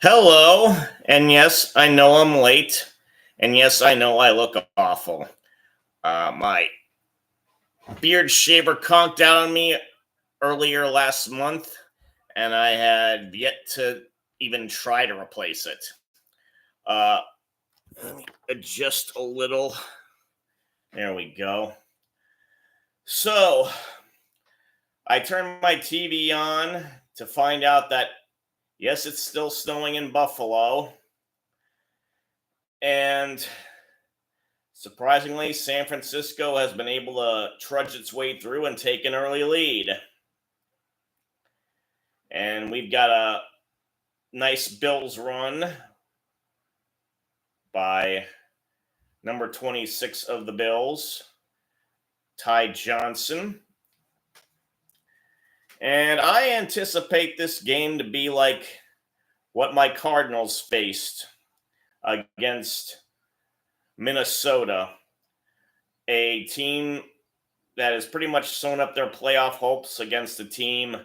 Hello, and yes, I know I'm late, and yes, I know I look awful. My beard shaver conked out on me earlier last month, and I had yet to even try to replace it. Uh, Let me adjust a little. There we go. So, I turned my TV on to find out that, yes, it's still snowing in Buffalo, and surprisingly, San Francisco has been able to trudge its way through and take an early lead. And we've got a nice Bills run by number 26 of the Bills, Ty Johnson. And I anticipate this game to be like what my Cardinals faced against Minnesota, a team that has pretty much sewn up their playoff hopes against a team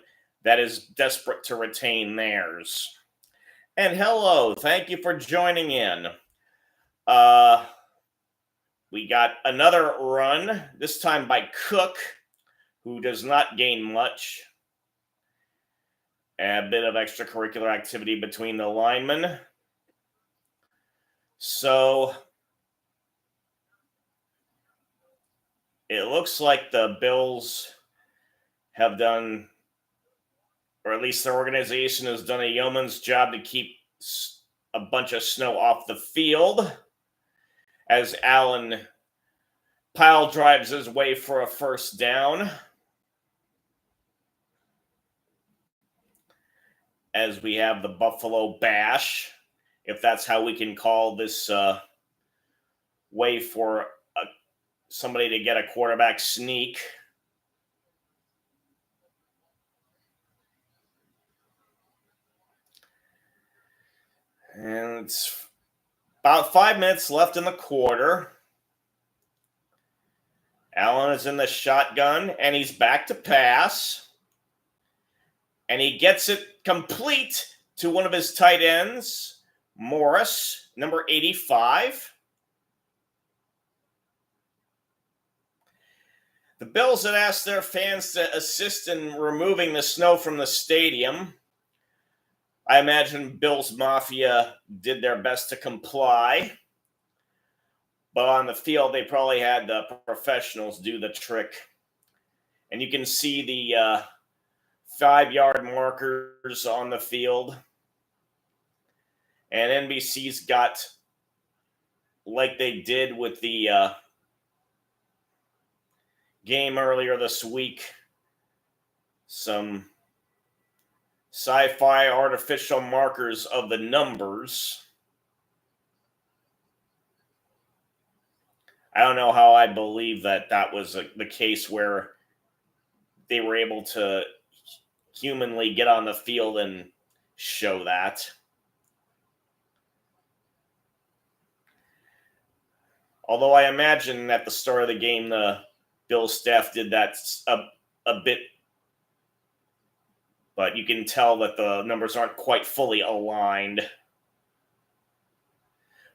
that is desperate to retain theirs. And hello, thank you for joining in. Uh, we got another run, this time by Cook, who does not gain much. A bit of extracurricular activity between the linemen. So it looks like the Bills have done, or at least their organization has done a yeoman's job to keep a bunch of snow off the field as Allen pile drives his way for a first down. As we have the Buffalo Bash, if that's how we can call this way for somebody to get a quarterback sneak. And it's about 5 minutes left in the quarter. Allen is in the shotgun, and he's back to pass. And he gets it complete to one of his tight ends, Morris, number 85. The Bills had asked their fans to assist in removing the snow from the stadium. I imagine Bills Mafia did their best to comply. But on the field, they probably had the professionals do the trick. And you can see the 5-yard markers on the field. And NBC's got, like they did with the game earlier this week, some sci-fi artificial markers of the numbers. I don't know how I believe that was the case where they were able to humanly get on the field and show that. Although I imagine at the start of the game, the Bills staff did that a bit, but you can tell that the numbers aren't quite fully aligned.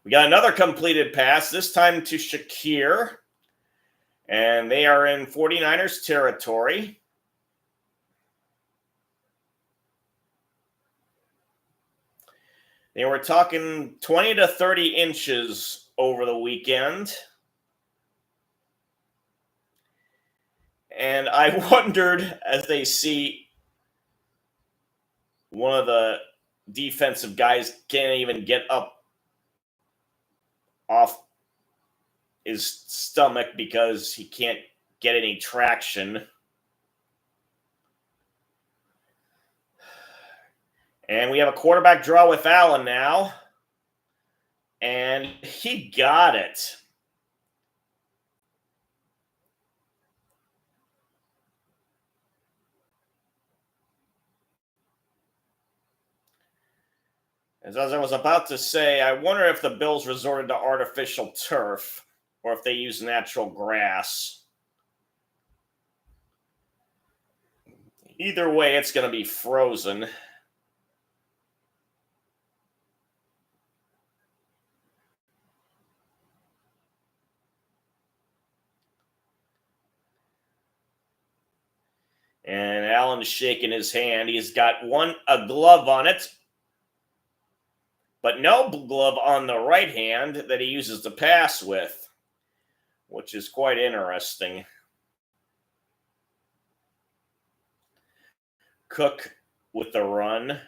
We got another completed pass, this time to Shakir, and they are in 49ers territory. They were talking 20 to 30 inches over the weekend. And I wondered, as they see one of the defensive guys can't even get up off his stomach because he can't get any traction. And we have a quarterback draw with Allen now. And he got it. As I was about to say, I wonder if the Bills resorted to artificial turf or if they use natural grass. Either way, it's going to be frozen. And Allen's shaking his hand. He's got a glove on it, but no glove on the right hand that he uses to pass with, which is quite interesting. Cook with the run.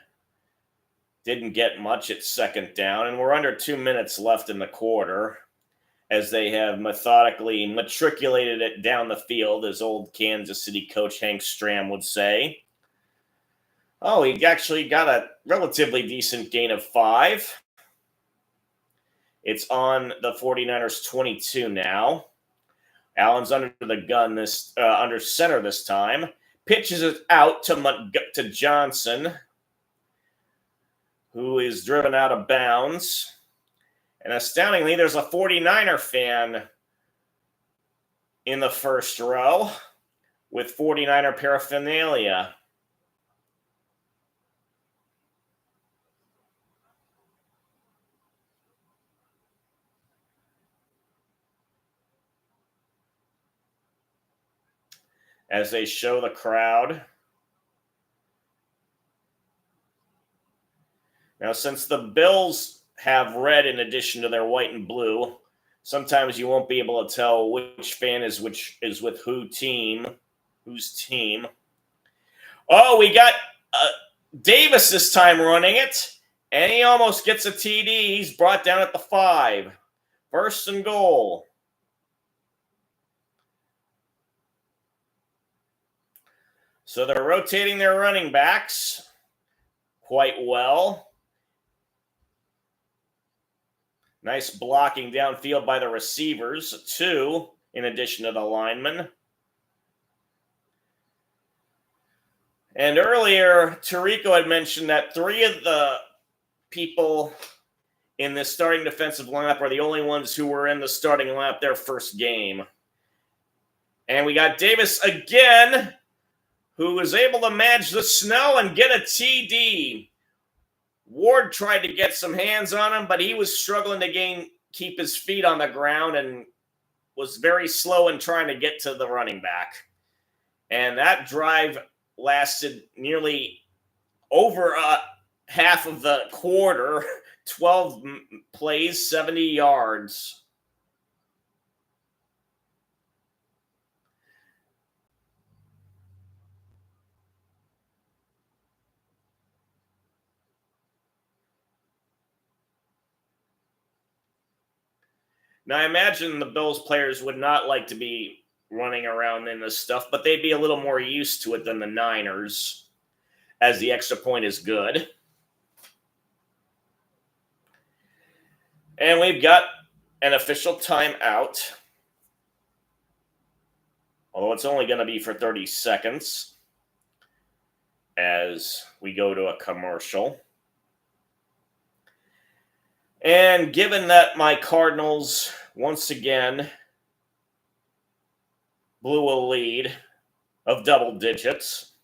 Didn't get much at second down, and we're under 2 minutes left in the quarter as they have methodically matriculated it down the field, as old Kansas City coach Hank Stram would say. Oh, he actually got a relatively decent gain of 5. It's on the 49ers 22 now. Allen's under the gun under center this time. Pitches it out to Johnson, who is driven out of bounds. And astoundingly, there's a 49er fan in the first row with 49er paraphernalia. As they show the crowd. Now, since the Bills have red in addition to their white and blue, sometimes you won't be able to tell which fan is with whose team. Oh, we got Davis this time running it, and he almost gets a TD. He's brought down at the 5. First and goal. So they're rotating their running backs quite well. Nice blocking downfield by the receivers, 2 in addition to the linemen. And earlier, Tirico had mentioned that 3 of the people in this starting defensive lineup are the only ones who were in the starting lineup their first game. And we got Davis again, who was able to manage the snow and get a TD. Ward tried to get some hands on him, but he was struggling to keep his feet on the ground and was very slow in trying to get to the running back. And that drive lasted nearly over half of the quarter, 12 plays, 70 yards. Now, I imagine the Bills players would not like to be running around in this stuff, but they'd be a little more used to it than the Niners, as the extra point is good. And we've got an official timeout, although it's only going to be for 30 seconds as we go to a commercial. And given that my Cardinals, once again, blew a lead of double digits,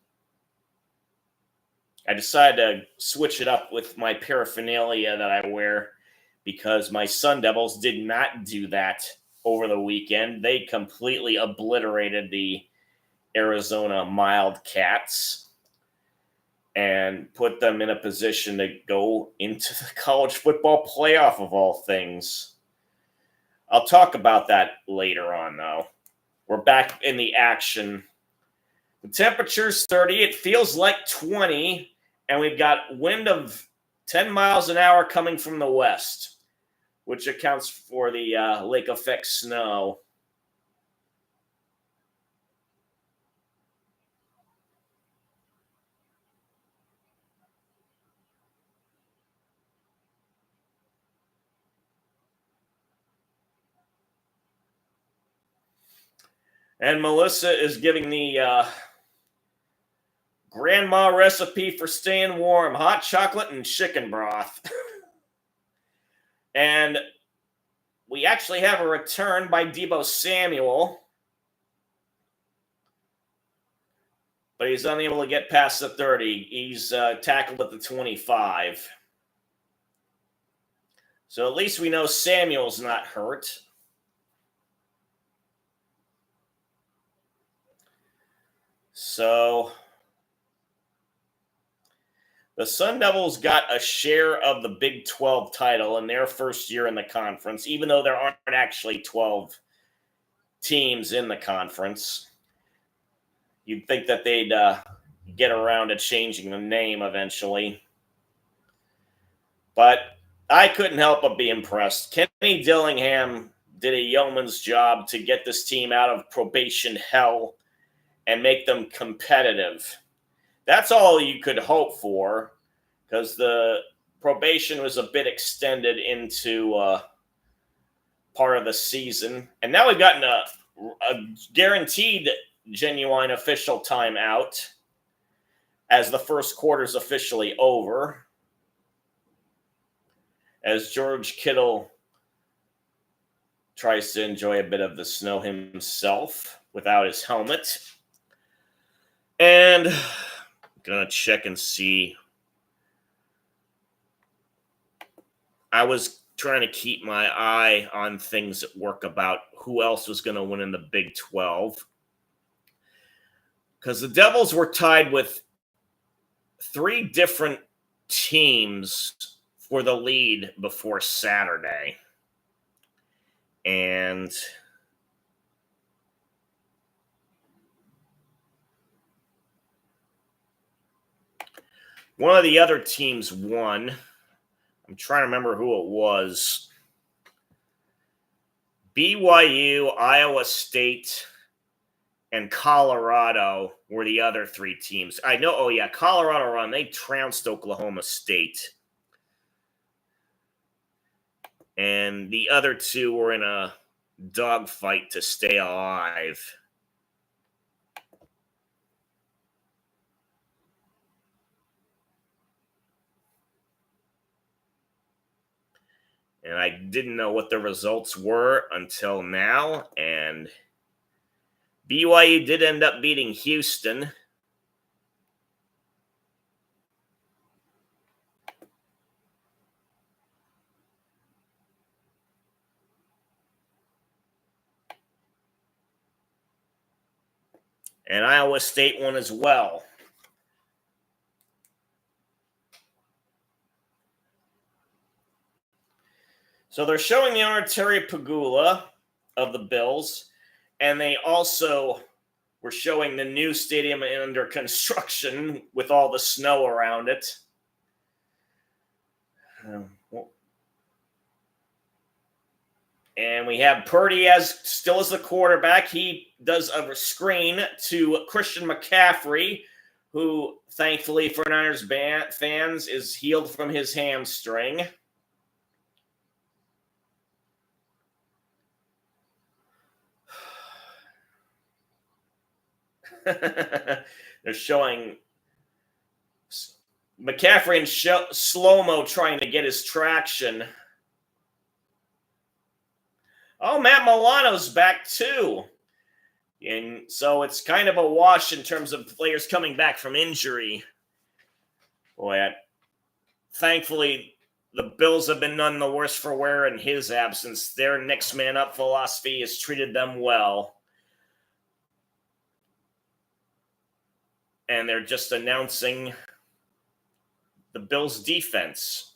I decided to switch it up with my paraphernalia that I wear because my Sun Devils did not do that over the weekend. They completely obliterated the Arizona Wildcats and put them in a position to go into the college football playoff of all things. I'll talk about that later on, though. We're back in the action. The temperature's 30. It feels like 20, and we've got wind of 10 miles an hour coming from the west, which accounts for the lake effect snow. And Melissa is giving the grandma recipe for staying warm: hot chocolate and chicken broth. And we actually have a return by Deebo Samuel, but he's unable to get past the 30. He's tackled at the 25. So at least we know Samuel's not hurt. So the Sun Devils got a share of the Big 12 title in their first year in the conference, even though there aren't actually 12 teams in the conference. You'd think that they'd get around to changing the name eventually. But I couldn't help but be impressed. Kenny Dillingham did a yeoman's job to get this team out of probation hell and make them competitive. That's all you could hope for, because the probation was a bit extended into part of the season. And now we've gotten a guaranteed genuine official timeout as the first quarter's officially over, as George Kittle tries to enjoy a bit of the snow himself without his helmet. And I'm gonna check and see. I was trying to keep my eye on things at work about who else was going to win in the Big 12. Because the Devils were tied with 3 different teams for the lead before Saturday. And one of the other teams won. I'm trying to remember who it was. BYU, Iowa State, and Colorado were the other 3 teams. I know, oh yeah, Colorado won. They trounced Oklahoma State. And the other 2 were in a dogfight to stay alive. And I didn't know what the results were until now. And BYU did end up beating Houston. And Iowa State won as well. So they're showing the Arteri Pagula of the Bills, and they also were showing the new stadium under construction with all the snow around it. And we have Purdy still as the quarterback. He does a screen to Christian McCaffrey, who thankfully for Niners fans is healed from his hamstring. They're showing McCaffrey in slow-mo trying to get his traction. Oh, Matt Milano's back too. And so it's kind of a wash in terms of players coming back from injury. Boy, thankfully, the Bills have been none the worse for wear in his absence. Their next man up philosophy has treated them well. And they're just announcing the Bills' defense.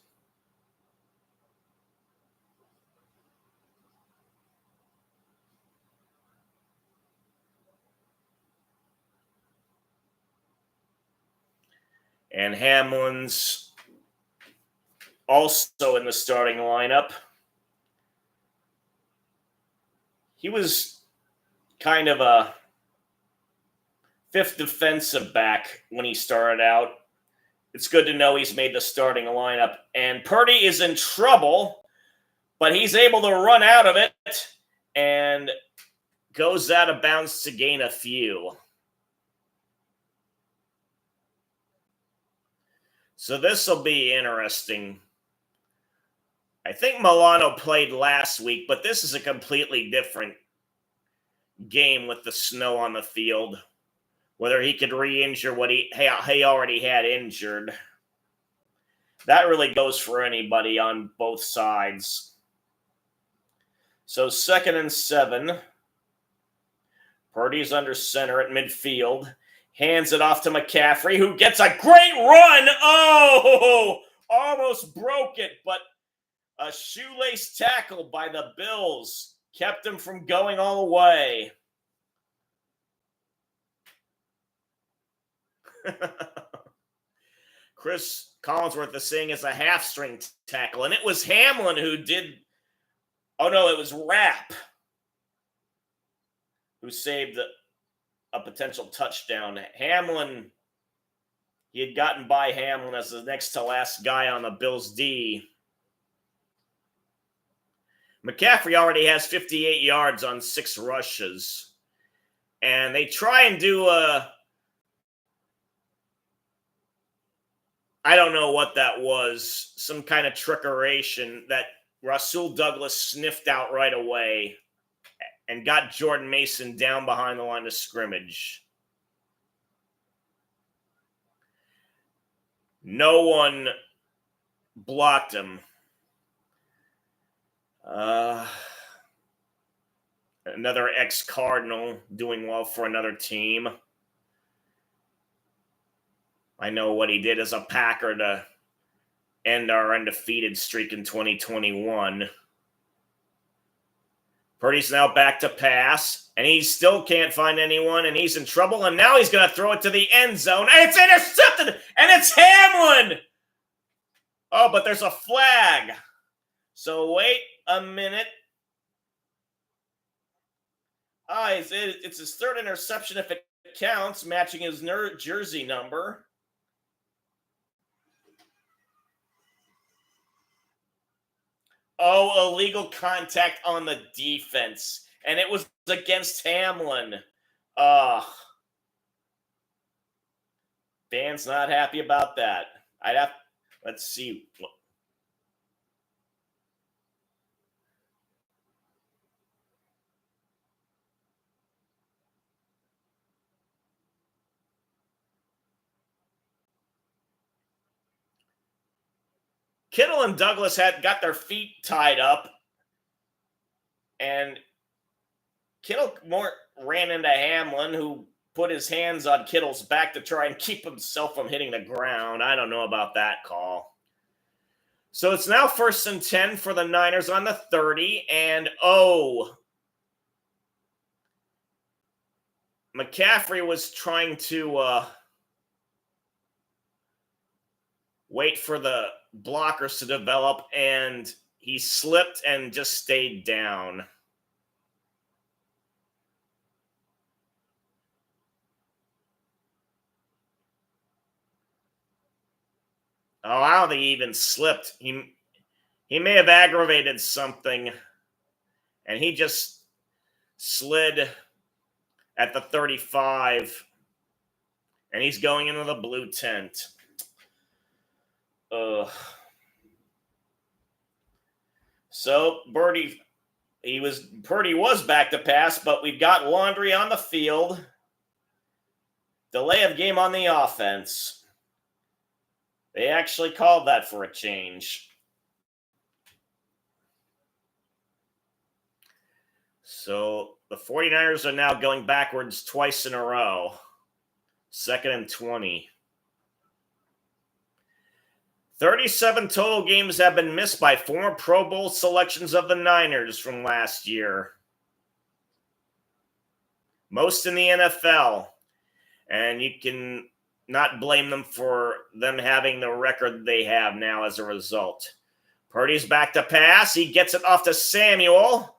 And Hamlin's also in the starting lineup. He was kind of a 5th defensive back when he started out. It's good to know he's made the starting lineup. And Purdy is in trouble, but he's able to run out of it and goes out of bounds to gain a few. So this will be interesting. I think Milano played last week, but this is a completely different game with the snow on the field. Whether he could re-injure what he already had injured. That really goes for anybody on both sides. So 2nd and 7. Purdy's under center at midfield. Hands it off to McCaffrey, who gets a great run. Oh, almost broke it, but a shoelace tackle by the Bills kept him from going all the way. Chris Collinsworth is saying it's a half-string tackle, and it was Hamlin who did. Oh no, it was Rapp who saved a potential touchdown. Hamlin, he had gotten by Hamlin as the next to last guy on the Bills D. McCaffrey already has 58 yards on 6 rushes. And they try and do I don't know what that was, some kind of trickeration that Rasul Douglas sniffed out right away and got Jordan Mason down behind the line of scrimmage. No one blocked him. Another ex-Cardinal doing well for another team. I know what he did as a Packer to end our undefeated streak in 2021. Purdy's now back to pass, and he still can't find anyone, and he's in trouble, and now he's going to throw it to the end zone, and it's intercepted, and it's Hamlin! Oh, but there's a flag. So wait a minute. It's his 3rd interception if it counts, matching his jersey number. Oh, illegal contact on the defense. And it was against Hamlin. Fans not happy about that. Let's see. Kittle and Douglas had got their feet tied up, and Kittle ran into Hamlin, who put his hands on Kittle's back to try and keep himself from hitting the ground. I don't know about that call. So it's now 1st and 10 for the Niners on the 30, and McCaffrey was trying to wait for the blockers to develop, and he slipped and just stayed down. Oh, I don't think he even slipped. He may have aggravated something, and he just slid at the 35, and he's going into the blue tent. So Purdy was back to pass, but we've got Laundry on the field. Delay of game on the offense. They actually called that for a change. So the 49ers are now going backwards twice in a row. 2nd and 20. 37 total games have been missed by former Pro Bowl selections of the Niners from last year. Most in the NFL. And you can not blame them for them having the record they have now as a result. Purdy's back to pass. He gets it off to Samuel.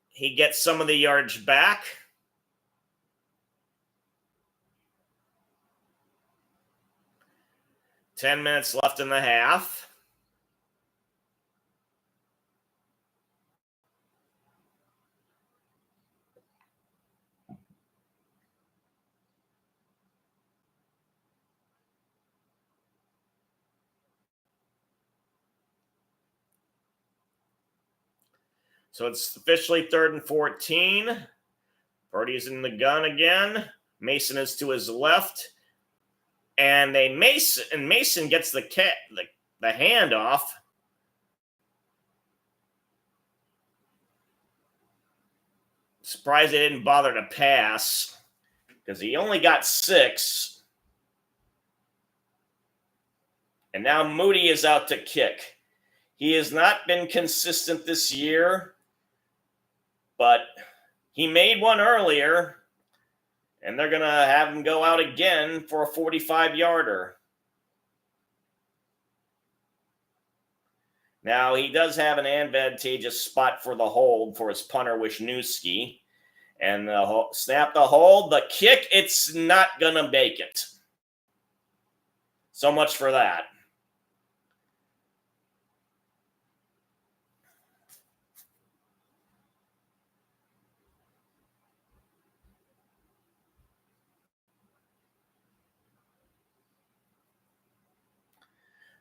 He gets some of the yards back. Ten minutes left in the half. So it's officially 3rd and 14. Purdy's in the gun again. Mason is to his left. And Mason gets the handoff. Surprised they didn't bother to pass. because he only got 6. And now Moody is out to kick. He has not been consistent this year, but he made one earlier, and they're going to have him go out again for a 45-yarder. Now, he does have an advantageous spot for the hold for his punter, Wisniewski. And snap the hold. The kick, it's not going to make it. So much for that.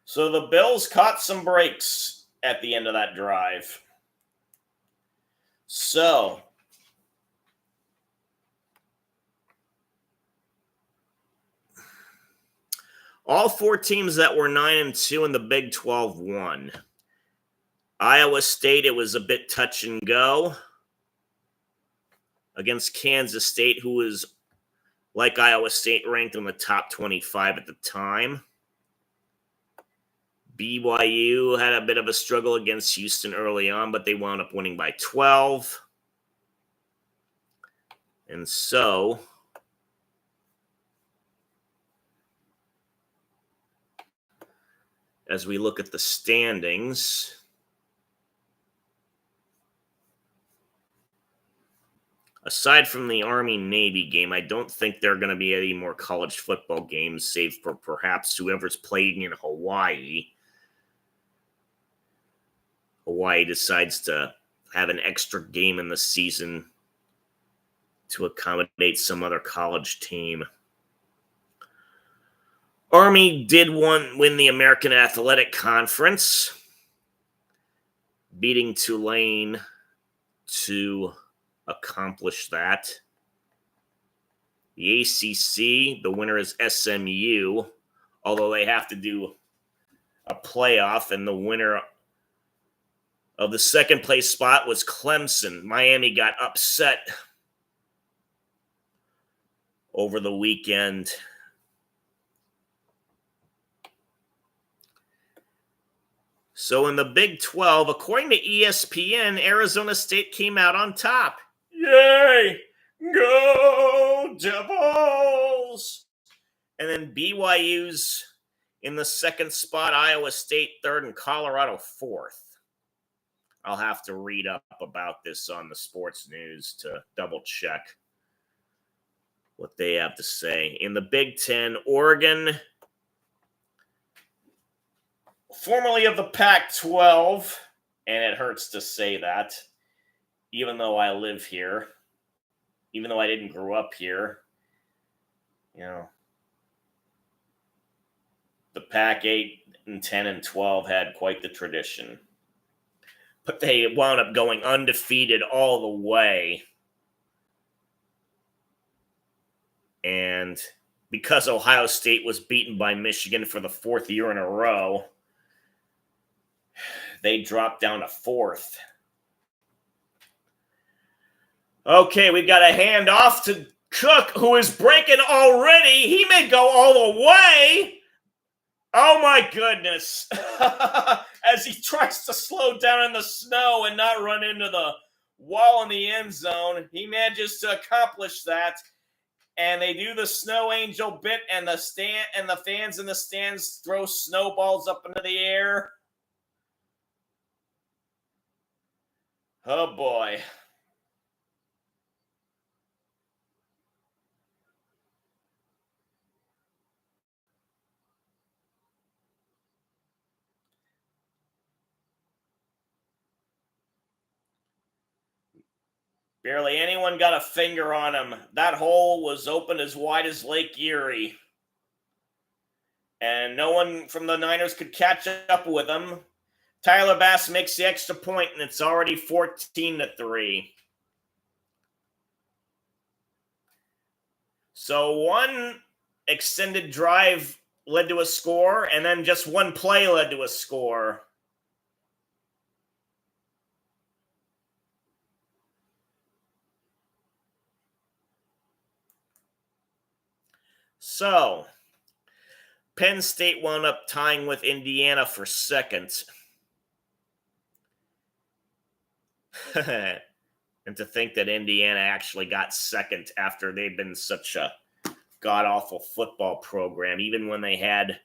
So the Bills caught some breaks at the end of that drive. So all 4 teams that were 9-2 in the Big 12 won. Iowa State, it was a bit touch and go against Kansas State, who was, like Iowa State, ranked in the top 25 at the time. BYU had a bit of a struggle against Houston early on, but they wound up winning by 12. And so as we look at the standings, aside from the Army-Navy game, I don't think there are going to be any more college football games, save for perhaps whoever's playing in Hawaii. Hawaii decides to have an extra game in the season to accommodate some other college team. Army did win the American Athletic Conference, beating Tulane to accomplish that. The ACC, the winner is SMU, although they have to do a playoff, and the winner of the second place spot was Clemson. Miami got upset over the weekend. So in the Big 12, according to ESPN, Arizona State came out on top. Yay! Go Devils! And then BYU's in the second spot, Iowa State third, and Colorado fourth. I'll have to read up about this on the sports news to double check what they have to say. In the Big 10, Oregon, formerly of the Pac-12, and it hurts to say that, even though I live here, even though I didn't grow up here, you know, the Pac-8 and 10 and 12 had quite the tradition. But they wound up going undefeated all the way. And because Ohio State was beaten by Michigan for the 4th year in a row, they dropped down to 4th. Okay, we got a hand off to Cook, who is breaking already. He may go all the way. Oh, my goodness. As he tries to slow down in the snow and not run into the wall in the end zone, he manages to accomplish that. And they do the snow angel bit, and the fans in the stands throw snowballs up into the air. Oh, boy. Barely anyone got a finger on him. That hole was open as wide as Lake Erie. And no one from the Niners could catch up with him. Tyler Bass makes the extra point, and it's already 14-3. So one extended drive led to a score, and then just one play led to a score. So, Penn State wound up tying with Indiana for second. And to think that Indiana actually got second after they've been such a god-awful football program, even when they had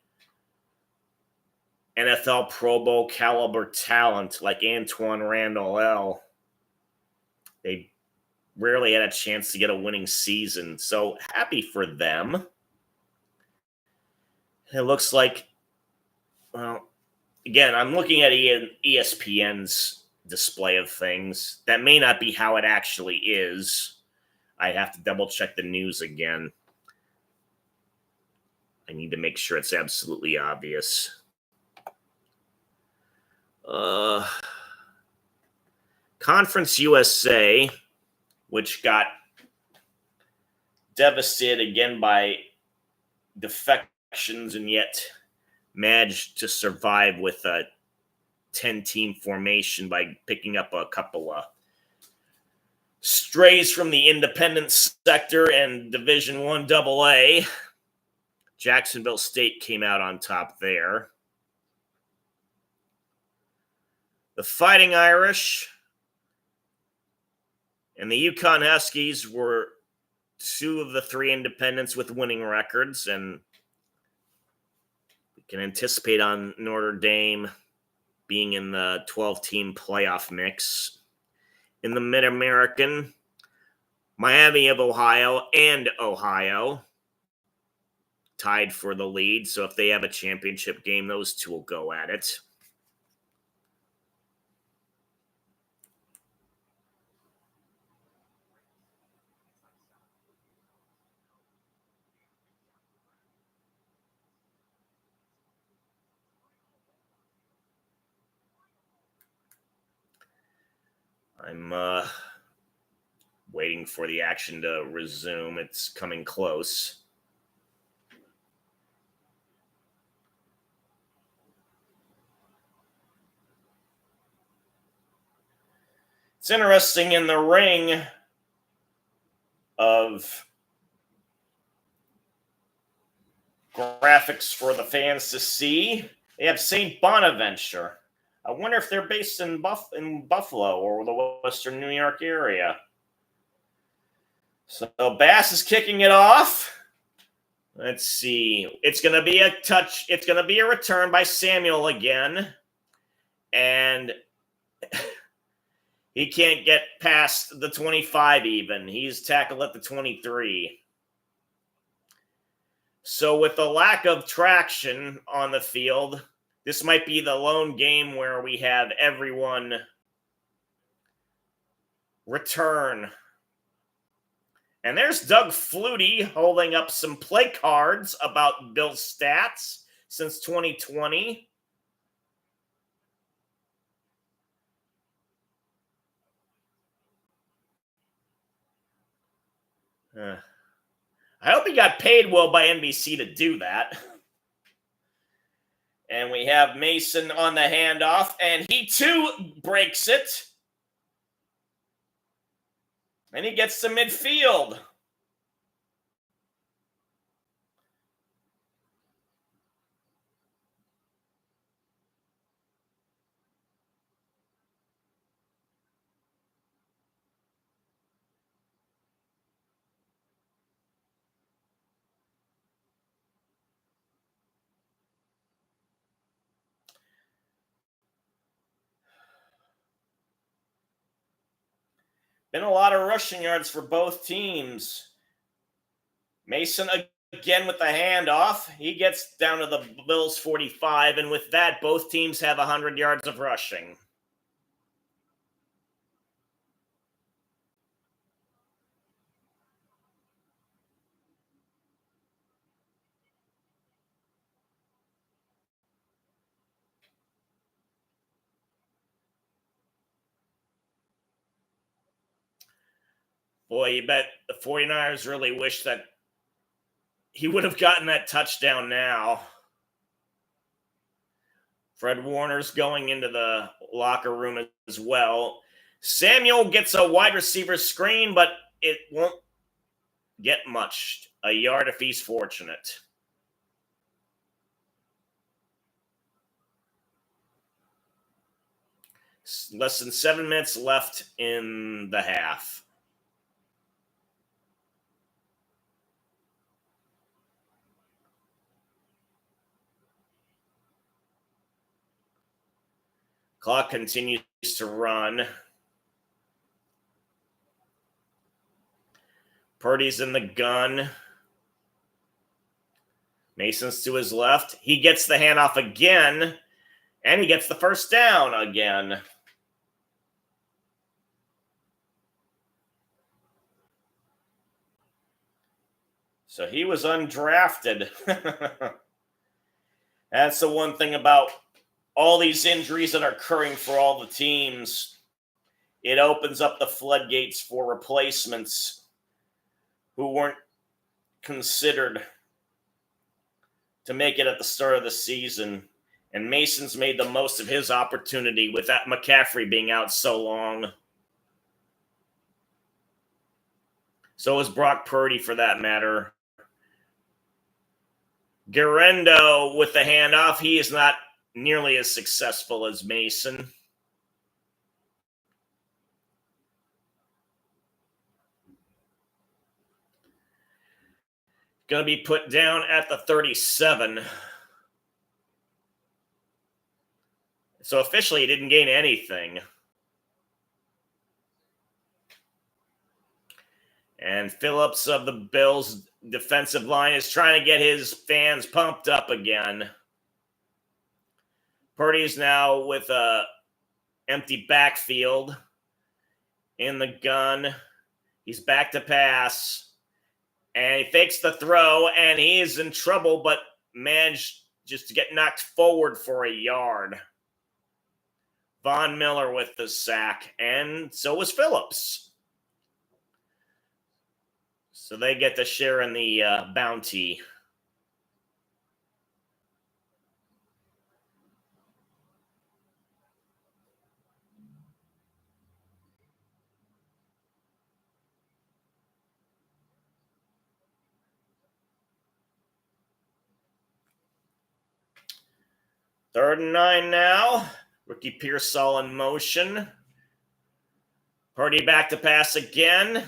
NFL Pro Bowl caliber talent like Antoine Randall, they rarely had a chance to get a winning season. So happy for them. It looks like, well, again, I'm looking at ESPN's display of things. That may not be how it actually is. I have to double check the news again. I need to make sure it's absolutely obvious. Conference USA, which got devastated again by defections and yet managed to survive with a 10-team formation by picking up a couple of strays from the independent sector and Division I AA. Jacksonville State came out on top there. The Fighting Irish and the Yukon Huskies were two of the three independents with winning records, and we can anticipate on Notre Dame being in the 12-team playoff mix. In the Mid-American, Miami of Ohio and Ohio tied for the lead, so if they have a championship game, those two will go at it. I'm waiting for the action to resume. It's coming close. It's interesting in the ring of graphics for the fans to see. They have St. Bonaventure. I wonder if they're based in Buffalo or the Western New York area. So Bass is kicking it off. Let's see. It's going to be a touch. It's going to be a return by Samuel again. And he can't get past the 25 even. He's tackled at the 23. So with the lack of traction on the field, this might be the lone game where we have everyone return. And there's Doug Flutie holding up some play cards about Bill's stats since 2020. I hope he got paid well by NBC to do that. And we have Mason on the handoff, and he too breaks it. And he gets to midfield. Been a lot of rushing yards for both teams. Mason again with the handoff. He gets down to the Bills' 45, and with that, both teams have 100 yards of rushing. Boy, you bet the 49ers really wish that he would have gotten that touchdown now. Fred Warner's going into the locker room as well. Samuel gets a wide receiver screen, but it won't get much a yard if he's fortunate. Less than 7 minutes left in the half. Clock continues to run. Purdy's in the gun. Mason's to his left. He gets the handoff again, and he gets the first down again. So he was undrafted. That's the one thing about all these injuries that are occurring for all the teams. It opens up the floodgates for replacements who weren't considered to make it at the start of the season. And Mason's made the most of his opportunity with that McCaffrey being out so long. So is Brock Purdy, for that matter. Garendo with the handoff. He is not nearly as successful as Mason. Going to be put down at the 37. So officially, he didn't gain anything. And Phillips of the Bills' defensive line is trying to get his fans pumped up again. Purdy's now with a empty backfield in the gun. He's back to pass. And he fakes the throw, and he is in trouble, but managed just to get knocked forward for a yard. Von Miller with the sack, and so was Phillips. So they get to share in the bounty. Third and 9 now. Ricky Pearsall in motion. Purdy back to pass again.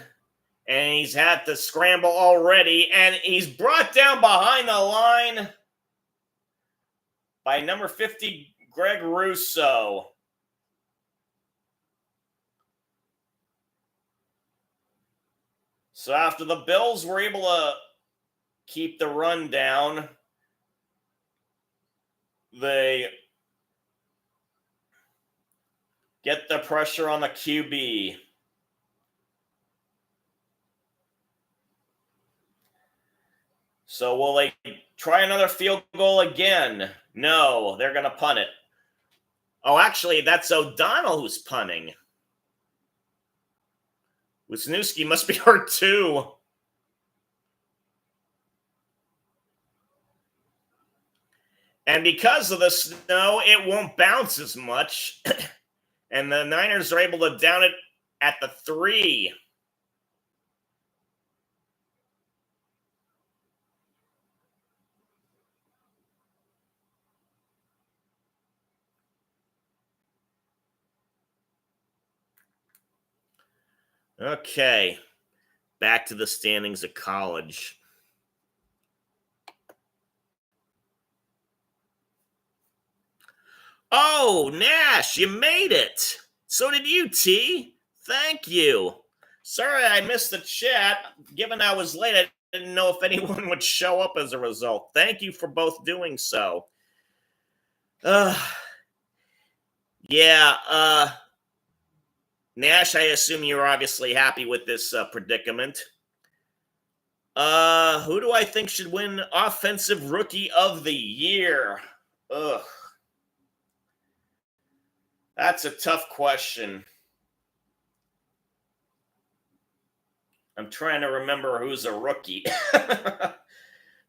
And he's had to scramble already. And he's brought down behind the line by number 50, Greg Russo. So after the Bills were able to keep the run down, they get the pressure on the QB. So will they try another field goal again? No, they're going to punt it. Oh, actually, that's O'Donnell who's punting. Wisniewski must be hurt too. And because of the snow, it won't bounce as much. And the Niners are able to down it at the 3. Okay, back to the standings of college. Oh, Nash, you made it. So did you, T. Thank you. Sorry I missed the chat. Given I was late, I didn't know if anyone would show up as a result. Thank you for both doing so. Yeah, Nash, I assume you're obviously happy with this predicament. Who do I think should win Offensive Rookie of the Year? Ugh. That's a tough question. I'm trying to remember who's a rookie.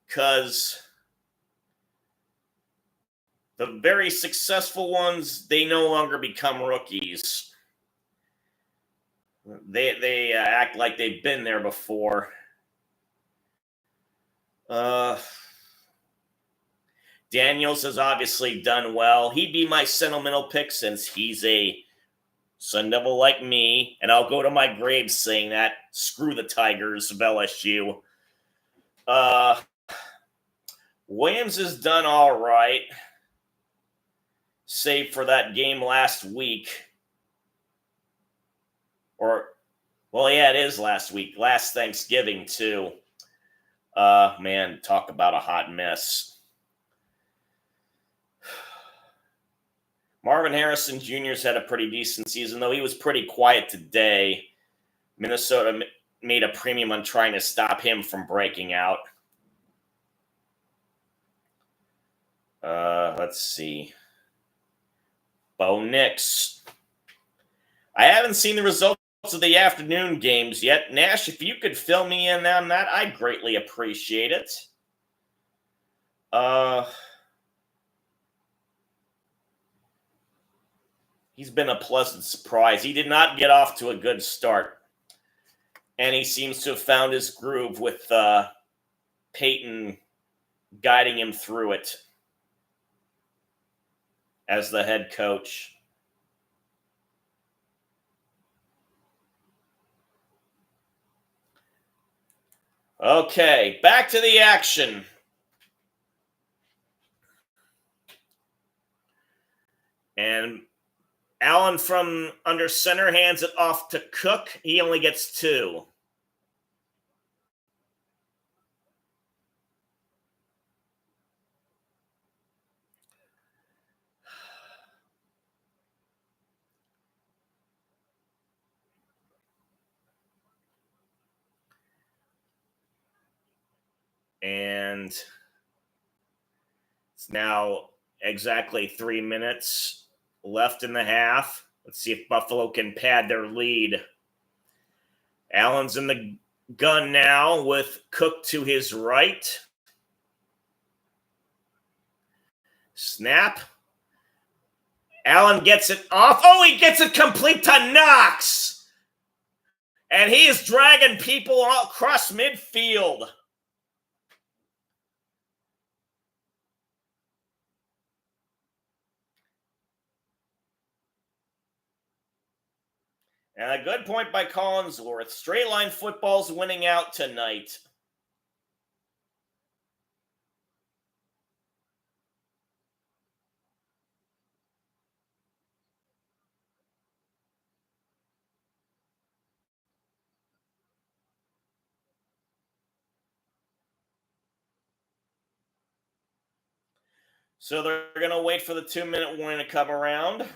Because the very successful ones, they no longer become rookies. They act like they've been there before. Uh, Daniels has obviously done well. He'd be my sentimental pick since he's a Sun Devil like me, and I'll go to my grave saying that. Screw the Tigers of LSU. Uh, Williams has done all right, save for that game last week. Well, yeah, it is last week. Last Thanksgiving, too. Man, talk about a hot mess. Marvin Harrison Jr.'s had a pretty decent season, though he was pretty quiet today. Minnesota made a premium on trying to stop him from breaking out. Let's see. Bo Nix. I haven't seen the results of the afternoon games yet. Nash, if you could fill me in on that, I'd greatly appreciate it. He's been a pleasant surprise. He did not get off to a good start. And he seems to have found his groove with Peyton guiding him through it as the head coach. Okay, back to the action. And Allen from under center hands it off to Cook. He only gets 2. And it's now exactly 3 minutes left in the half. Let's see if Buffalo can pad their lead. Allen's in the gun now with Cook to his right. Snap. Allen gets it off. Oh, he gets it complete to Knox. And he is dragging people across midfield. And a good point by Collinsworth. Straight line football's winning out tonight. So they're going to wait for the 2-minute warning to come around.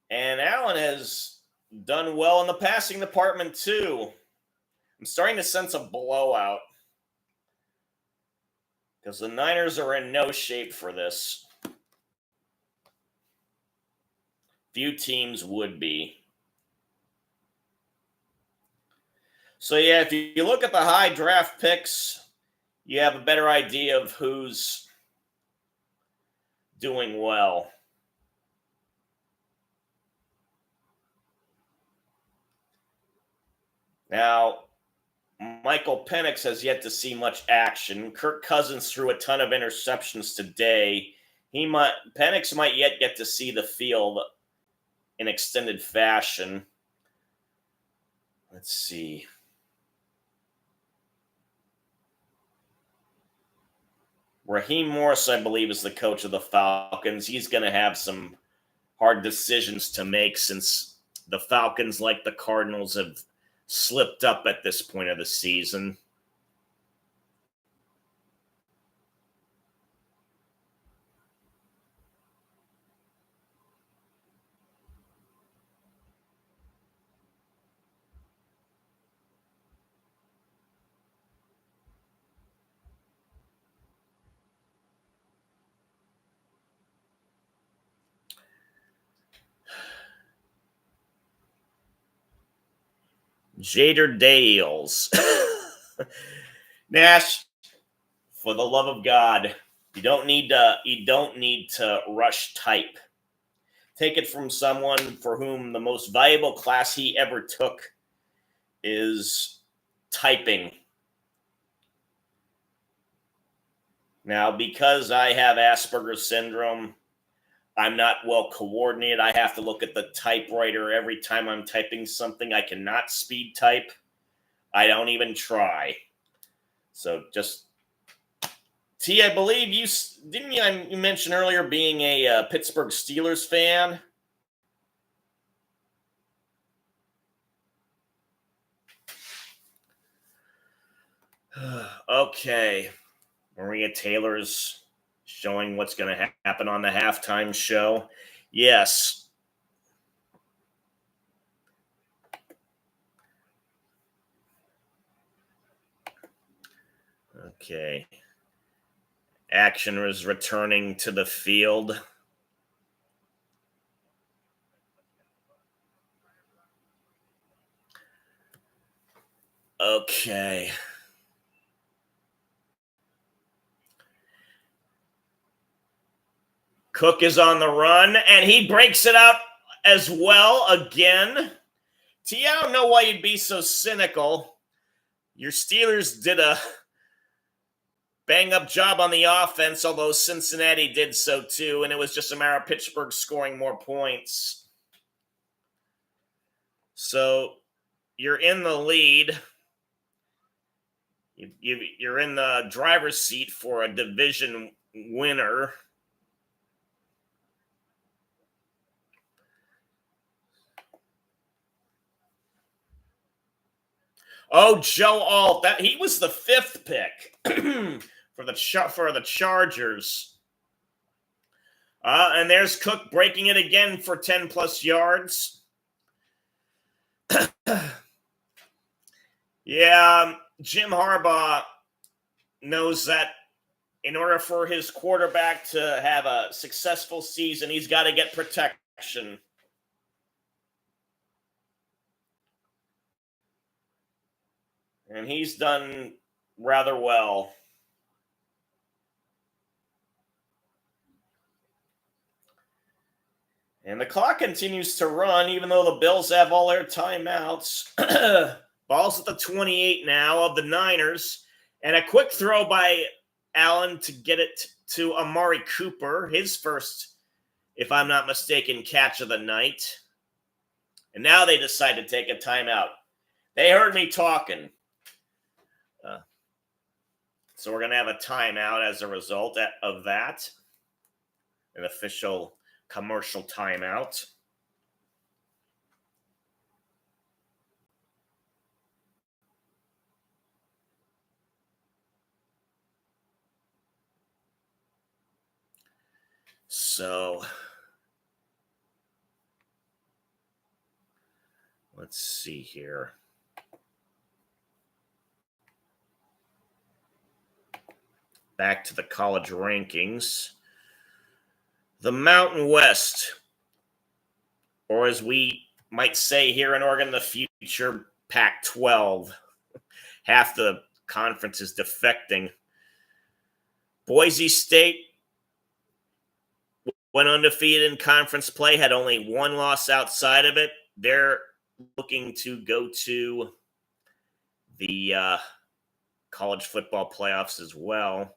And Allen has done well in the passing department, too. I'm starting to sense a blowout because the Niners are in no shape for this. Few teams would be. So, yeah, if you look at the high draft picks, you have a better idea of who's doing well. Now, Michael Penix has yet to see much action. Kirk Cousins threw a ton of interceptions today. Penix might yet get to see the field in extended fashion. Let's see. Raheem Morris, I believe, is the coach of the Falcons. He's going to have some hard decisions to make since the Falcons, like the Cardinals, have slipped up at this point of the season. Jader Dales. Nash, for the love of God, you don't need to rush type. Take it from someone for whom the most valuable class he ever took is typing. Now, because I have Asperger's syndrome, I'm not well coordinated. I have to look at the typewriter every time I'm typing something. I cannot speed type. I don't even try. So just T, I believe you mention earlier being a Pittsburgh Steelers fan. Okay, Maria Taylor's showing what's going to happen on the halftime show. Yes. Okay. Action is returning to the field. Okay. Cook is on the run, and he breaks it out as well again. T, I don't know why you'd be so cynical. Your Steelers did a bang-up job on the offense, although Cincinnati did so too, and it was just a matter of Pittsburgh scoring more points. So you're in the lead. You're in the driver's seat for a division winner. Oh, Joe Alt, he was the 5th pick for the Chargers. And there's Cook breaking it again for 10 plus yards. Yeah, Jim Harbaugh knows that in order for his quarterback to have a successful season, he's got to get protection. And he's done rather well. And the clock continues to run, even though the Bills have all their timeouts. Ball's at the 28 now of the Niners. And a quick throw by Allen to get it to Amari Cooper, his first, if I'm not mistaken, catch of the night. And now they decide to take a timeout. They heard me talking. So we're going to have a timeout as a result of that. An official commercial timeout. So let's see here. Back to the college rankings. The Mountain West, or as we might say here in Oregon, the future Pac-12. Half the conference is defecting. Boise State went undefeated in conference play, had only one loss outside of it. They're looking to go to the college football playoffs as well.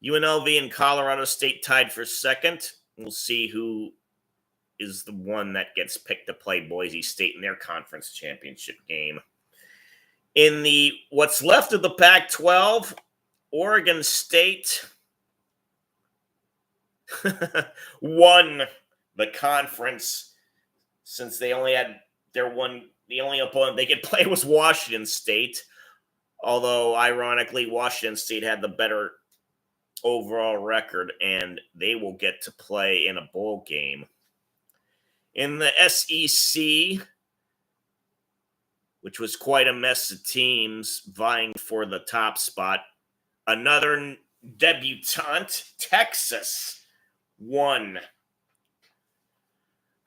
UNLV and Colorado State tied for second. We'll see who is the one that gets picked to play Boise State in their conference championship game. In the what's left of the Pac-12, Oregon State won the conference since they only had the only opponent they could play was Washington State. Although, ironically, Washington State had the better overall record, and they will get to play in a bowl game. In the SEC, which was quite a mess of teams vying for the top spot, another debutante, Texas, won.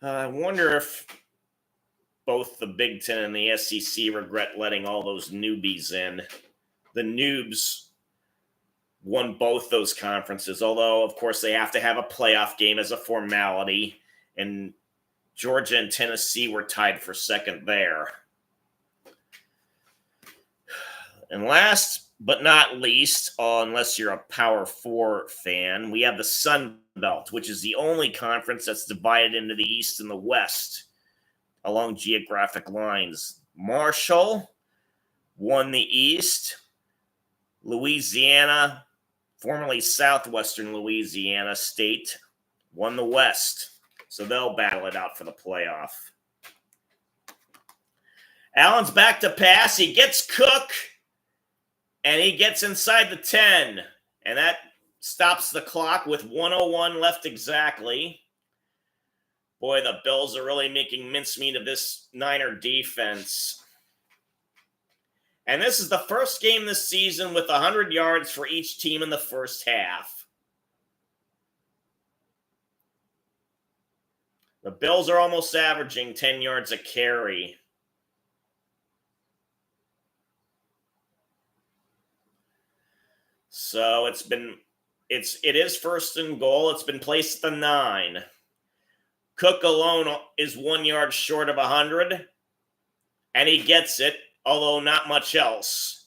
I wonder if both the Big Ten and the SEC regret letting all those newbies in. The noobs won both those conferences, although, of course, they have to have a playoff game as a formality, and Georgia and Tennessee were tied for second there. And last but not least, unless you're a Power Four fan, we have the Sun Belt, which is the only conference that's divided into the East and the West along geographic lines. Marshall won the East. Louisiana, formerly Southwestern Louisiana State, won the West. So they'll battle it out for the playoff. Allen's back to pass. He gets Cook, and he gets inside the 10. And that stops the clock with 1:01 left exactly. Boy, the Bills are really making mincemeat of this Niner defense. And this is the first game this season with 100 yards for each team in the first half. The Bills are almost averaging 10 yards a carry. So it is first and goal. It's been placed at the 9. Cook alone is 1 yard short of 100, and he gets it, although not much else.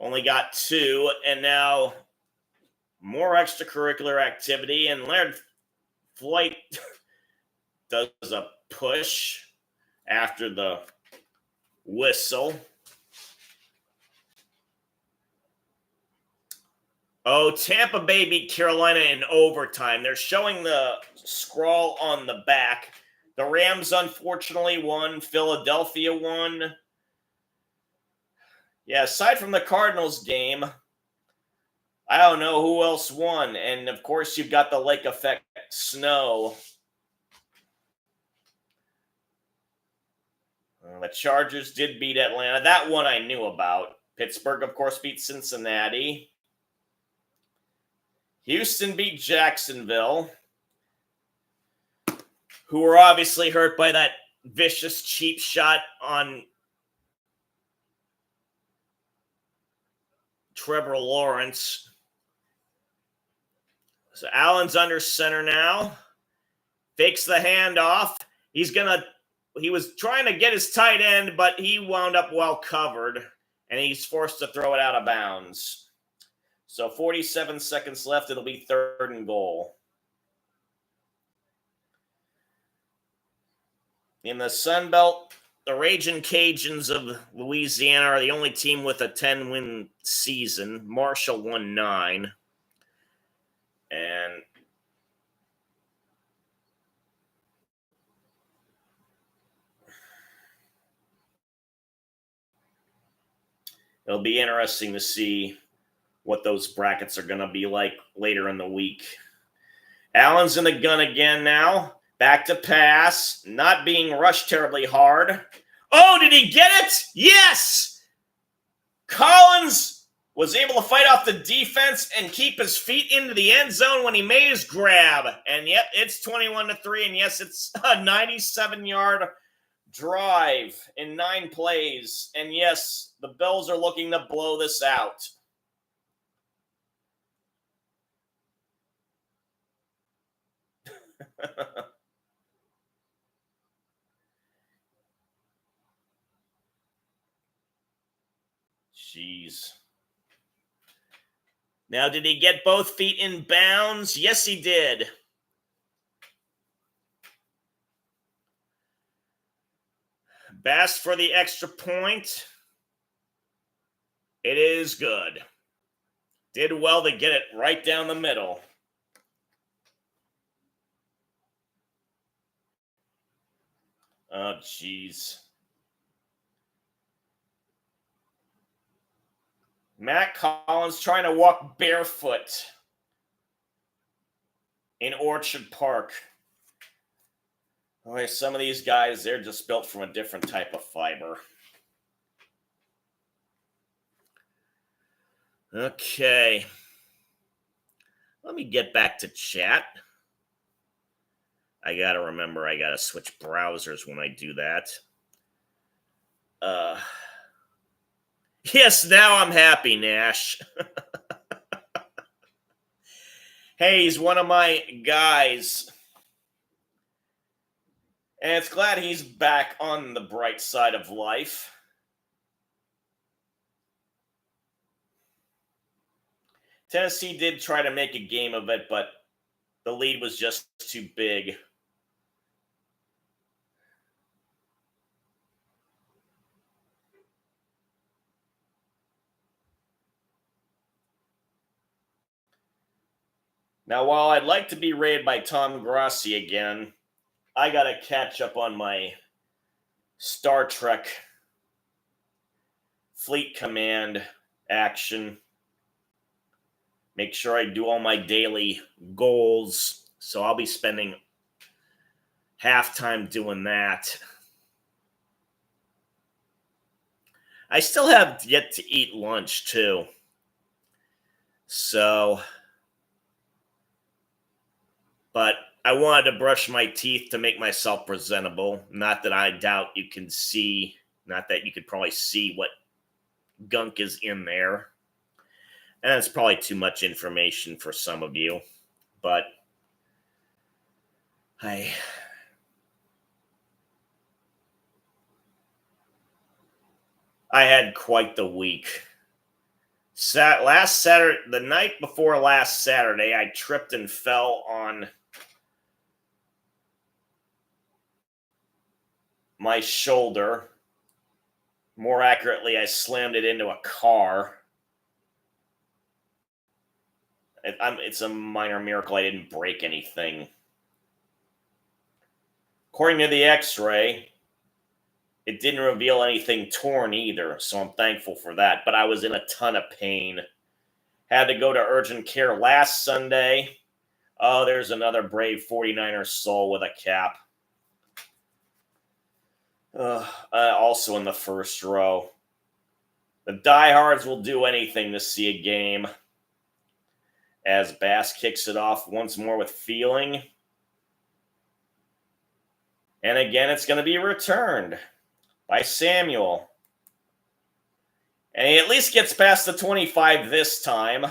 Only got 2, and now more extracurricular activity, and Laird Flight does a push after the whistle. Oh, Tampa Bay beat Carolina in overtime. They're showing the scroll on the back. The Rams, unfortunately, won. Philadelphia won. Yeah, aside from the Cardinals game, I don't know who else won. And, of course, you've got the lake effect snow. The Chargers did beat Atlanta. That one I knew about. Pittsburgh, of course, beat Cincinnati. Houston beat Jacksonville, who were obviously hurt by that vicious cheap shot on Trevor Lawrence. So Allen's under center now. Fakes the handoff. He was trying to get his tight end, but he wound up well covered, and he's forced to throw it out of bounds. So 47 seconds left. It'll be 3rd and goal. In the Sun Belt, the Ragin' Cajuns of Louisiana are the only team with a 10-win season. Marshall won 9. And it'll be interesting to see what those brackets are going to be like later in the week. Allen's in the gun again now. Back to pass. Not being rushed terribly hard. Oh, did he get it? Yes! Collins was able to fight off the defense and keep his feet into the end zone when he made his grab. And yep, it's 21-3. And yes, it's a 97-yard drive in 9 plays. And yes, the Bills are looking to blow this out. Jeez. Now, did he get both feet in bounds? Yes, he did. Bass for the extra point. It is good. Did well to get it right down the middle. Oh, jeez. Matt Collins trying to walk barefoot in Orchard Park. Boy, some of these guys, they're just built from a different type of fiber. Okay. Let me get back to chat. I got to remember I got to switch browsers when I do that. Yes, now I'm happy, Nash. Hey, he's one of my guys. And it's glad he's back on the bright side of life. Tennessee did try to make a game of it, but the lead was just too big. Now, while I'd like to be rated by Tom Grassi again, I got to catch up on my Star Trek Fleet Command action. Make sure I do all my daily goals. So I'll be spending halftime doing that. I still have yet to eat lunch, too. So, but I wanted to brush my teeth to make myself presentable. Not that I doubt you can see, not that you could probably see what gunk is in there. And that's probably too much information for some of you. But I had quite the week. Last Saturday, the night before last Saturday, I tripped and fell on my shoulder. More accurately, I slammed it into a car. It's a minor miracle I didn't break anything. According to the x-ray, it didn't reveal anything torn either, so I'm thankful for that. But I was in a ton of pain. Had to go to urgent care last Sunday. Oh, there's another brave 49er soul with a cap. Also in the first row. The diehards will do anything to see a game. As Bass kicks it off once more with feeling. And again, it's going to be returned by Samuel. And he at least gets past the 25 this time.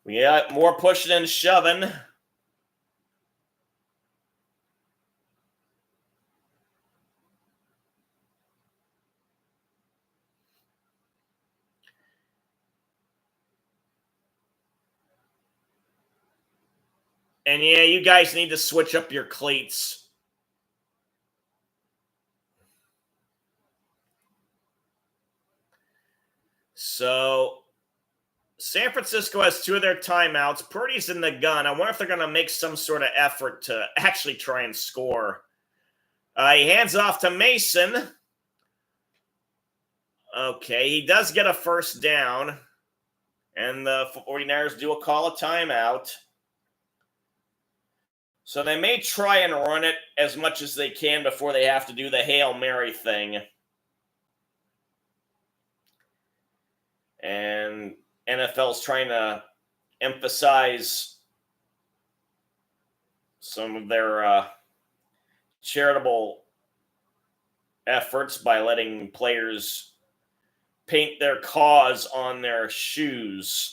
We got more pushing and shoving. And yeah, you guys need to switch up your cleats. So, San Francisco has 2 of their timeouts. Purdy's in the gun. I wonder if they're going to make some sort of effort to actually try and score. He hands off to Mason. Okay, he does get a first down. And the 49ers do call a timeout. So they may try and run it as much as they can before they have to do the Hail Mary thing. And NFL's trying to emphasize some of their charitable efforts by letting players paint their cause on their shoes.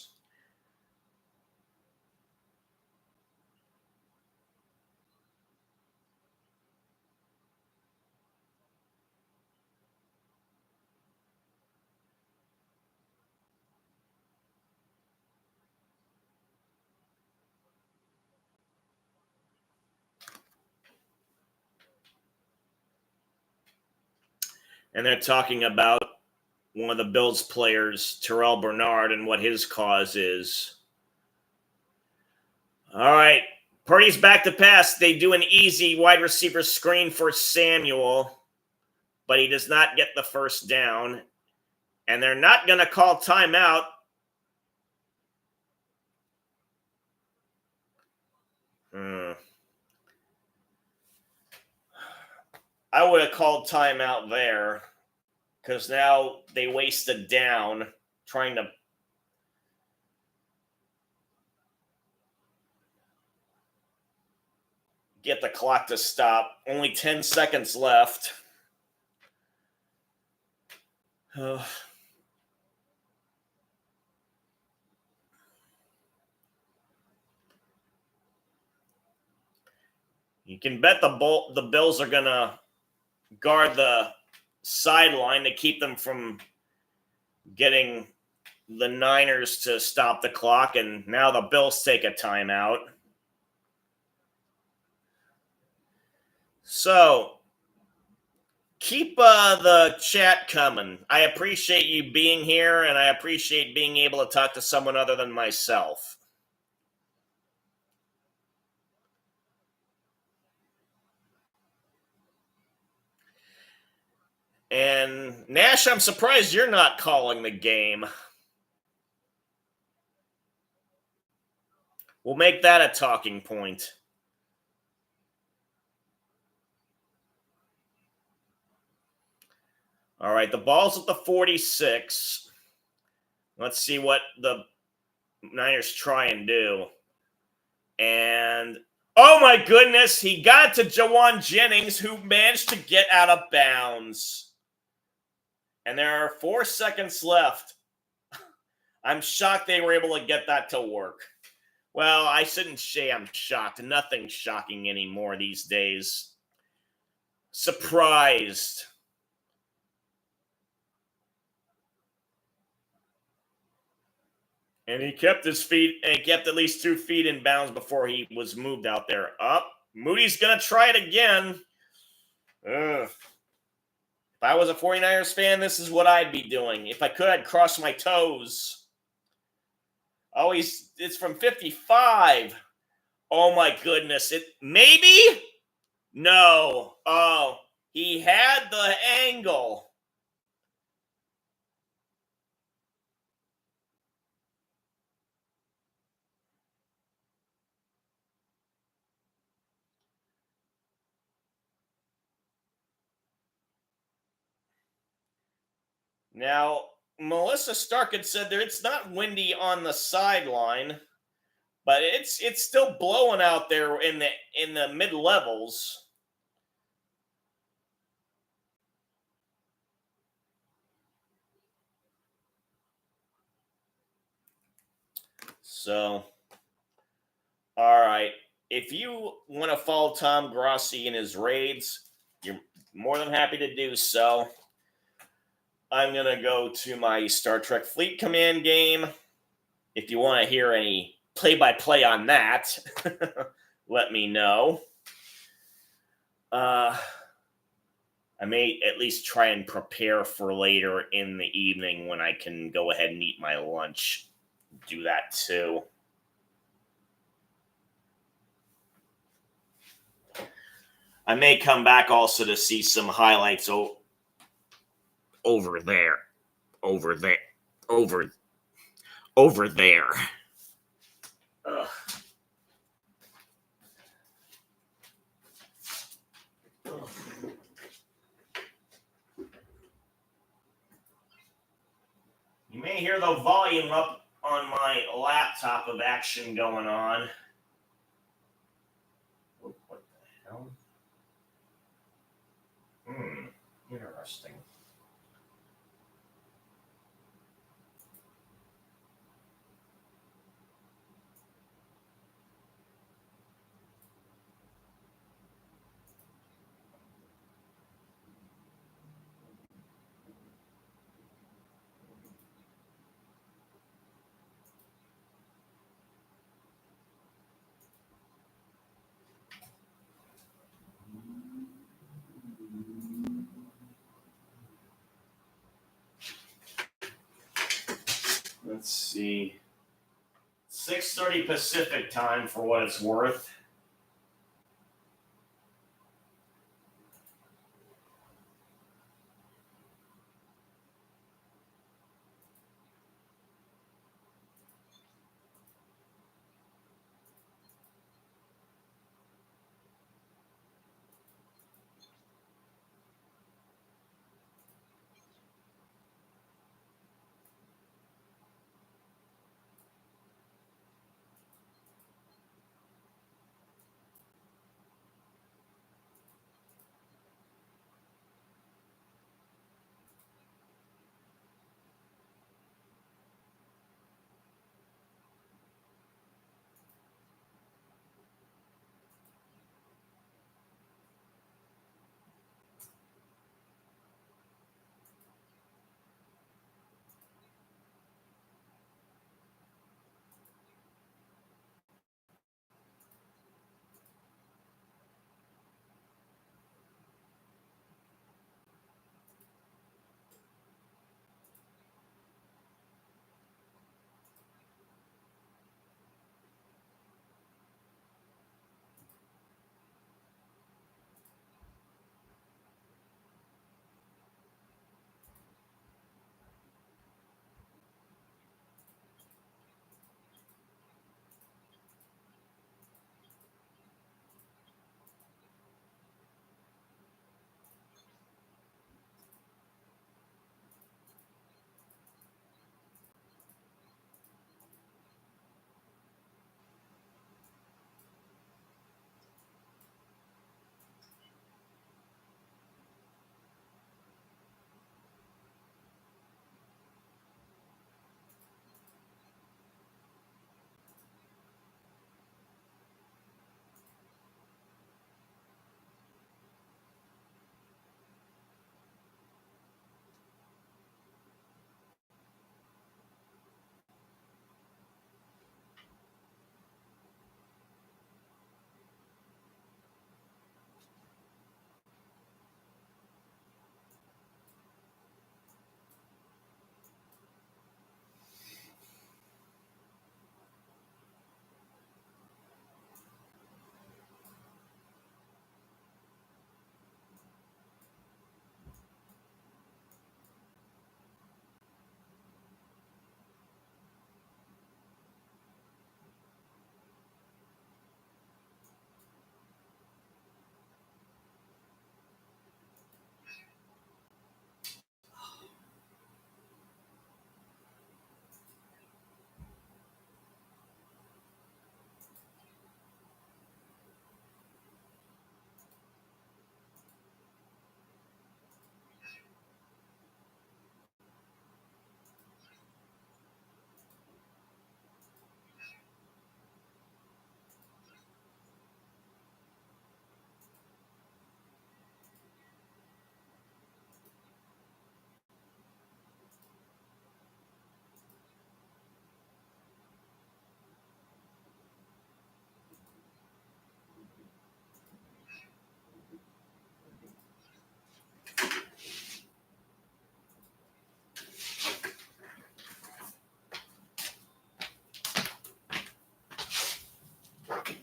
And they're talking about one of the Bills players, Terrell Bernard, and what his cause is. All right. Purdy's back to pass. They do an easy wide receiver screen for Samuel, but he does not get the first down. And they're not going to call timeout. I would have called timeout there because now they wasted down trying to get the clock to stop. Only 10 seconds left. You can bet the Bills are going to guard the sideline to keep them from getting the Niners to stop the clock, and now the Bills take a timeout. So, keep the chat coming. I appreciate you being here, and I appreciate being able to talk to someone other than myself. And Nash, I'm surprised you're not calling the game. We'll make that a talking point. All right, the ball's at the 46. Let's see what the Niners try and do. And oh my goodness, he got to Jawan Jennings, who managed to get out of bounds. And there are 4 seconds left. I'm shocked they were able to get that to work. Well, I shouldn't say I'm shocked. Nothing's shocking anymore these days. Surprised. And he kept his feet, and he kept at least 2 feet in bounds before he was moved out there. Up. Moody's going to try it again. Ugh. If I was a 49ers fan, this is what I'd be doing. If I could, I'd cross my toes. Oh, it's from 55. Oh my goodness. Maybe? No. Oh, he had the angle. Now, Melissa Stark had said that it's not windy on the sideline, but it's still blowing out there in the mid levels. So, all right. If you want to follow Tom Grossi in his raids, you're more than happy to do so. I'm going to go to my Star Trek Fleet Command game. If you want to hear any play-by-play on that, let me know. I may at least try and prepare for later in the evening when I can go ahead and eat my lunch. Do that too. I may come back also to see some highlights over there. Over there. Over there. Ugh. You may hear the volume up on my laptop of action going on. What the hell? Interesting. Let's see. 6:30 Pacific time for what it's worth.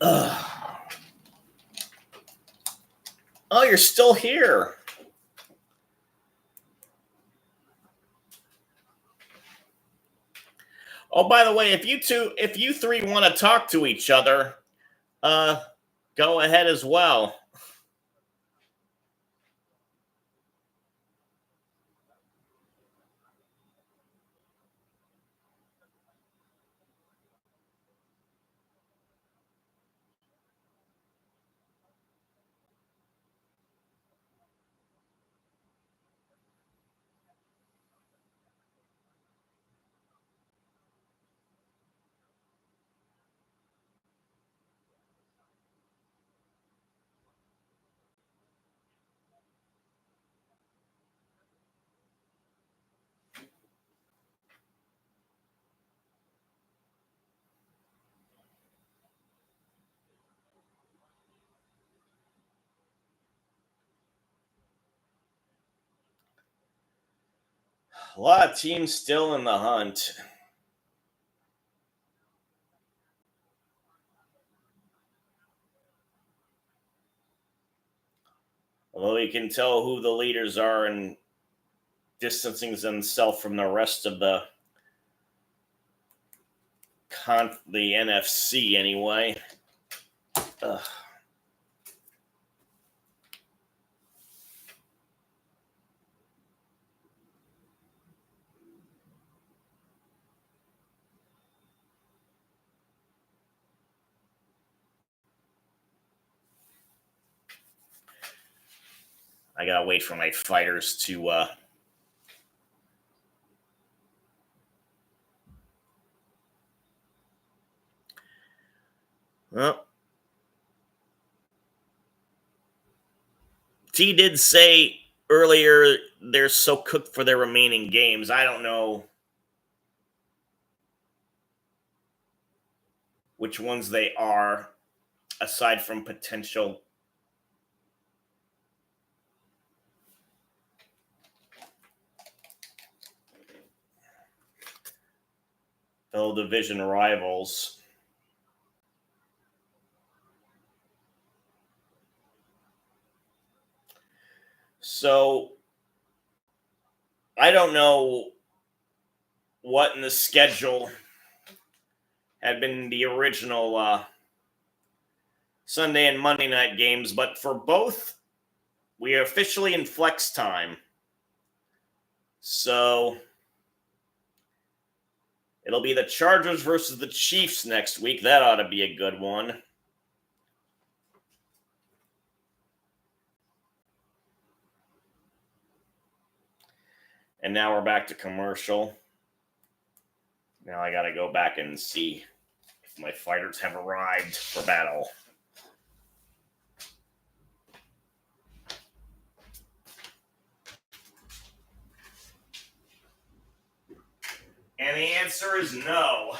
Ugh. Oh, you're still here. Oh, by the way, if you three want to talk to each other, uh, go ahead as well. A lot of teams still in the hunt. Although you can tell who the leaders are and distancing themselves from the rest of the NFC anyway. Ugh. I gotta wait for my fighters to. Well, T did say earlier they're so cooked for their remaining games. I don't know which ones they are, aside from potential fellow division rivals. So I don't know what in the schedule had been the original Sunday and Monday night games, but for both, we are officially in flex time. So it'll be the Chargers versus the Chiefs next week. That ought to be a good one. And now we're back to commercial. Now I got to go back and see if my fighters have arrived for battle. And the answer is no.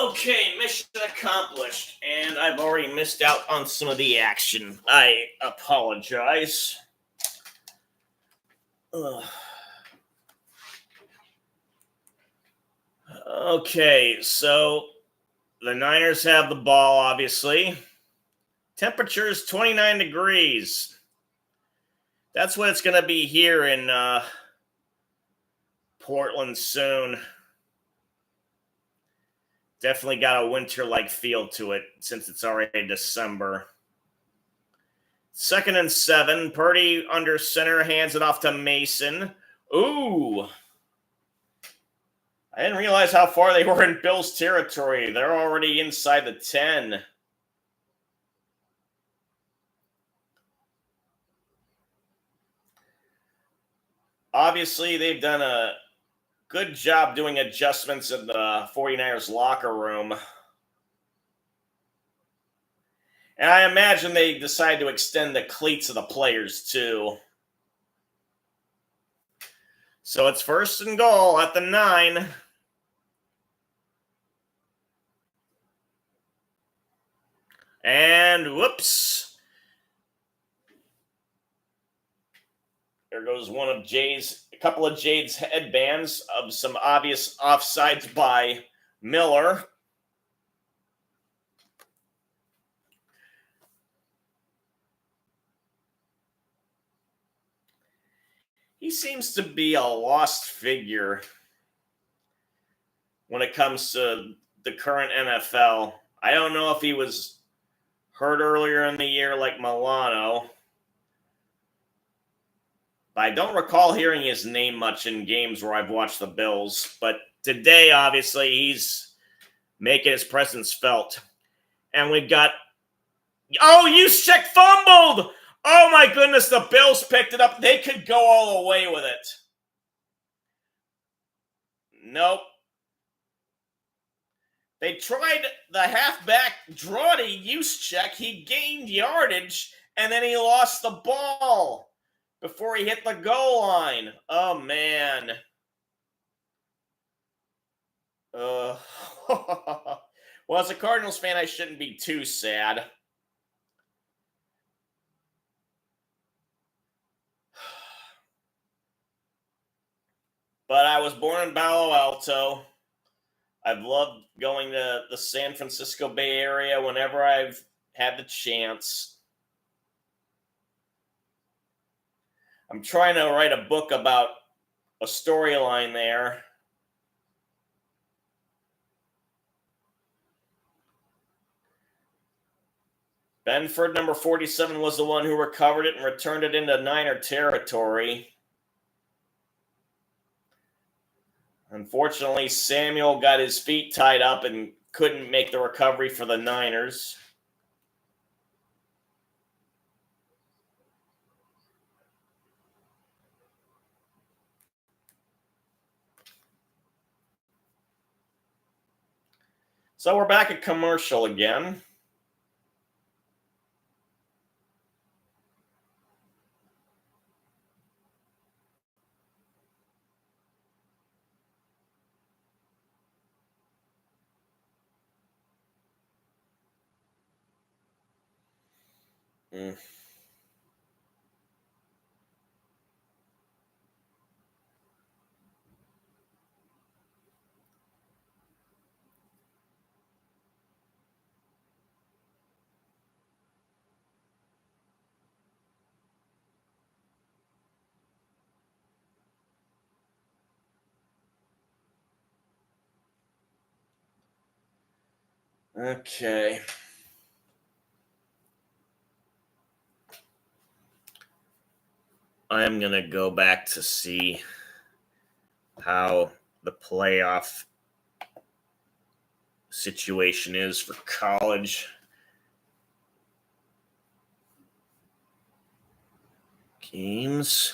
Okay, mission accomplished, and I've already missed out on some of the action. I apologize. Ugh. Okay, so the Niners have the ball, obviously. Temperature is 29 degrees. That's what it's going to be here in Portland soon. Definitely got a winter-like feel to it since it's already December. 2nd and 7. Purdy under center, hands it off to Mason. Ooh. I didn't realize how far they were in Bills territory. They're already inside the 10. Obviously, they've done a good job doing adjustments in the 49ers locker room. And I imagine they decide to extend the cleats of the players, too. So it's 1st and goal at the 9. And whoops. There goes a couple of Jade's headbands of some obvious offsides by Miller. He seems to be a lost figure when it comes to the current NFL. I don't know if he was hurt earlier in the year like Milano, but I don't recall hearing his name much in games where I've watched the Bills. But today, obviously, he's making his presence felt. And we've got... Oh, Juszczyk fumbled! Oh, my goodness, the Bills picked it up. They could go all the way with it. Nope. They tried the halfback draw to Juszczyk. He gained yardage, and then he lost the ball before he hit the goal line. Oh, man. Well, as a Cardinals fan, I shouldn't be too sad. But I was born in Palo Alto. I've loved going to the San Francisco Bay Area whenever I've had the chance. I'm trying to write a book about a storyline there. Benford, number 47, was the one who recovered it and returned it into Niner territory. Unfortunately, Samuel got his feet tied up and couldn't make the recovery for the Niners. So we're back at commercial again. Okay. I am going to go back to see how the playoff situation is for college games.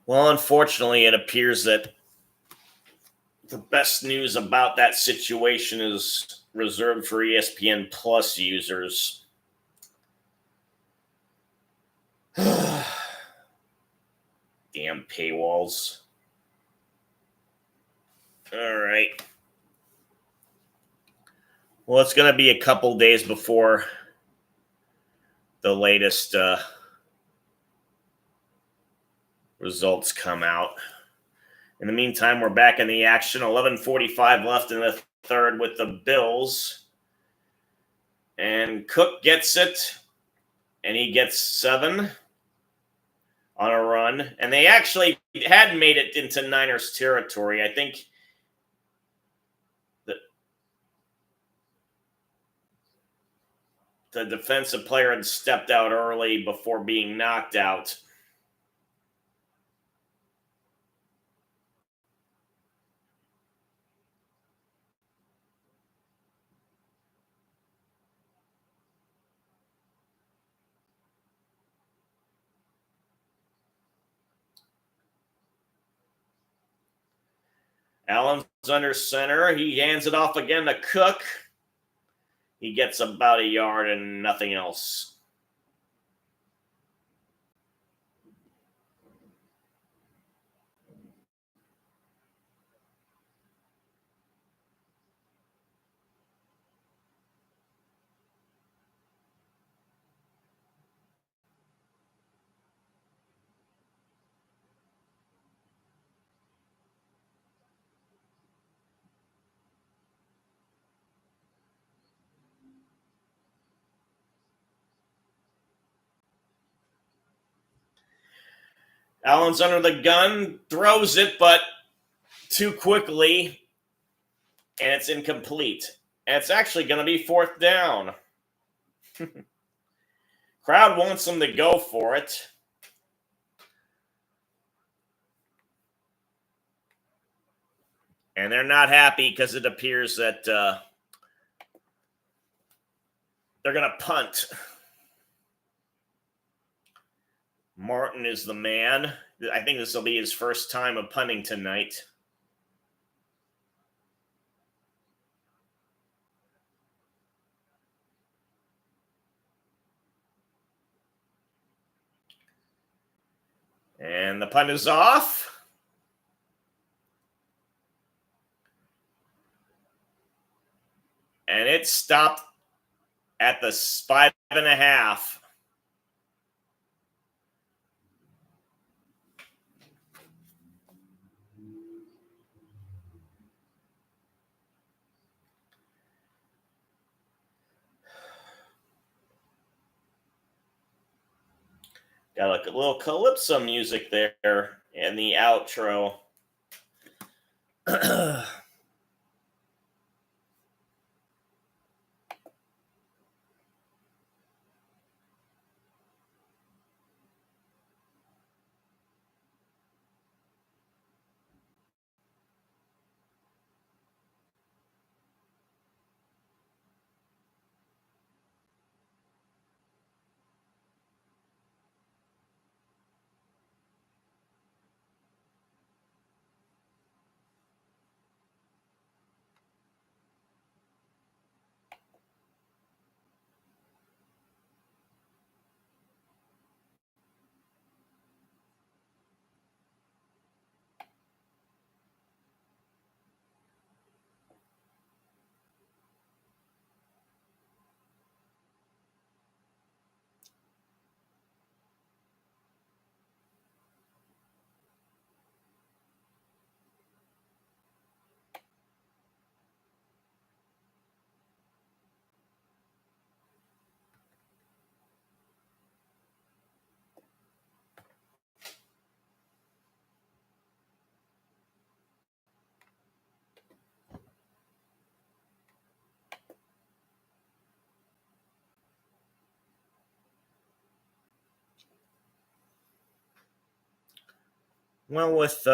Well, unfortunately, it appears that the best news about that situation is reserved for ESPN Plus users. Damn paywalls. All right. Well, it's going to be a couple days before the latest results come out. In the meantime, we're back in the action. 11:45 left in the third with the Bills. And Cook gets it, and he gets 7 on a run. And they actually had made it into Niners territory. I think the defensive player had stepped out early before being knocked out. Allen's under center. He hands it off again to Cook. He gets about a yard and nothing else. Allen's under the gun, throws it, but too quickly, and it's incomplete. And it's actually going to be 4th down. Crowd wants them to go for it. And they're not happy because it appears that they're going to punt. Martin is the man. I think this will be his first time of punting tonight. And the punt is off. And it stopped at the 5.5. Got a little calypso music there in the outro. Well, with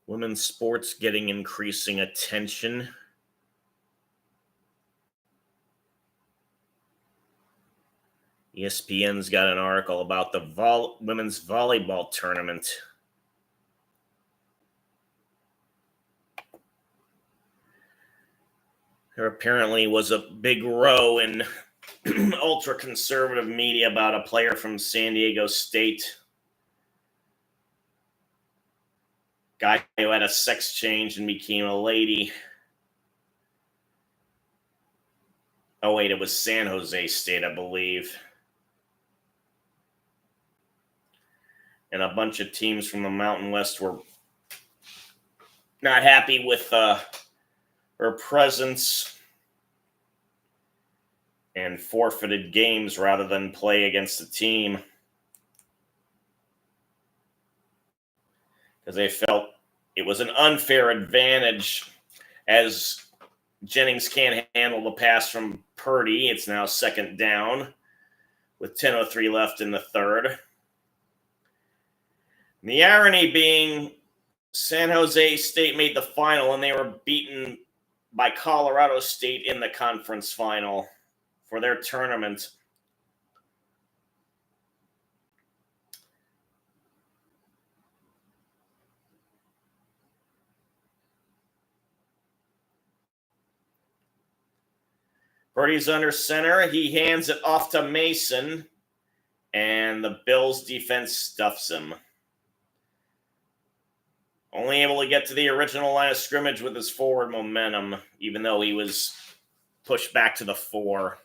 women's sports getting increasing attention, ESPN's got an article about the women's volleyball tournament. There apparently was a big row in ultra-conservative media about a player from San Diego State. Guy who had a sex change and became a lady. Oh, wait, it was San Jose State, I believe. And a bunch of teams from the Mountain West were not happy with her presence and forfeited games rather than play against the team because they felt it was an unfair advantage as Jennings can't handle the pass from Purdy. It's now second down with 10:03 left in the third. The irony being San Jose State made the final and they were beaten by Colorado State in the conference final for their tournament. Purdy's under center. He hands it off to Mason, and the Bills' defense stuffs him. Only able to get to the original line of scrimmage with his forward momentum, even though he was pushed back to the 4.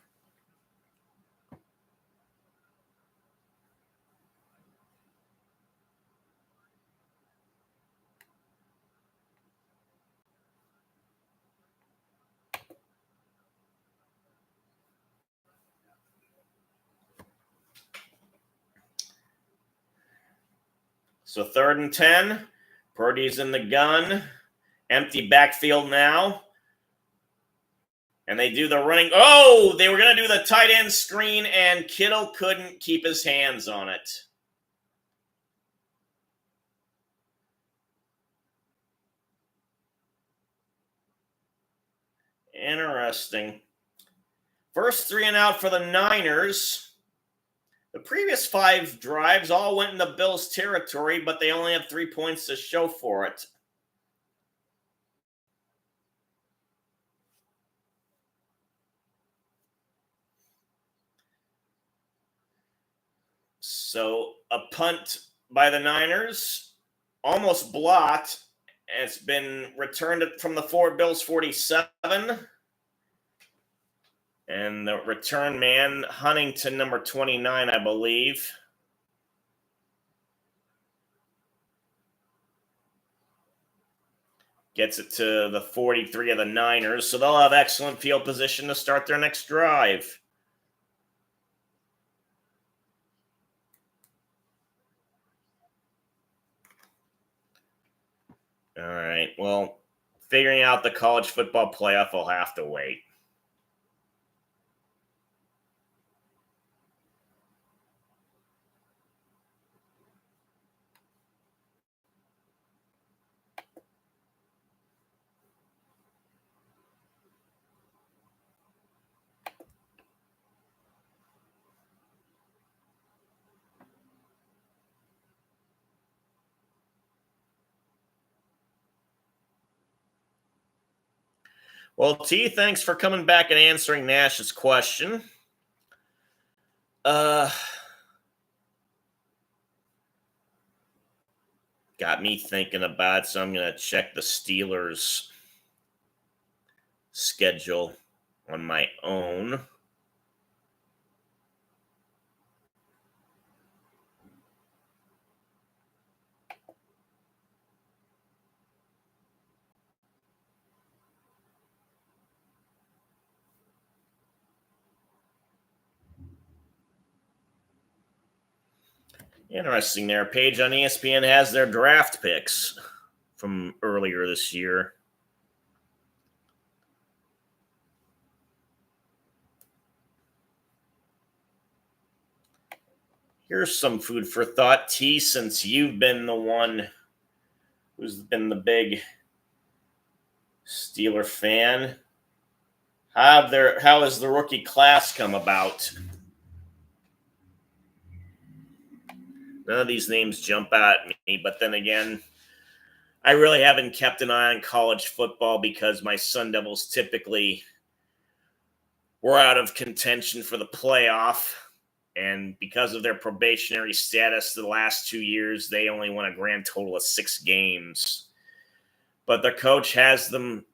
So 3rd and 10. Purdy's in the gun. Empty backfield now. And they do the running. Oh, they were going to do the tight end screen, and Kittle couldn't keep his hands on it. Interesting. First 3 and out for the Niners. The previous 5 drives all went in the Bills' territory, but they only have 3 points to show for it. So a punt by the Niners, almost blocked. It's been returned from the Bills 47. And the return man, Huntington, number 29, I believe. Gets it to the 43 of the Niners. So they'll have excellent field position to start their next drive. All right. Well, figuring out the college football playoff will have to wait. Well, T, thanks for coming back and answering Nash's question. Got me thinking about it, so I'm going to check the Steelers' schedule on my own. Interesting there. Page on ESPN has their draft picks from earlier this year. Here's some food for thought, T, since you've been the one who's been the big Steeler fan. How has the rookie class come about? None of these names jump out at me, but then again, I really haven't kept an eye on college football because my Sun Devils typically were out of contention for the playoff. And because of their probationary status the last 2 years, they only won a grand total of 6 games. But their coach has them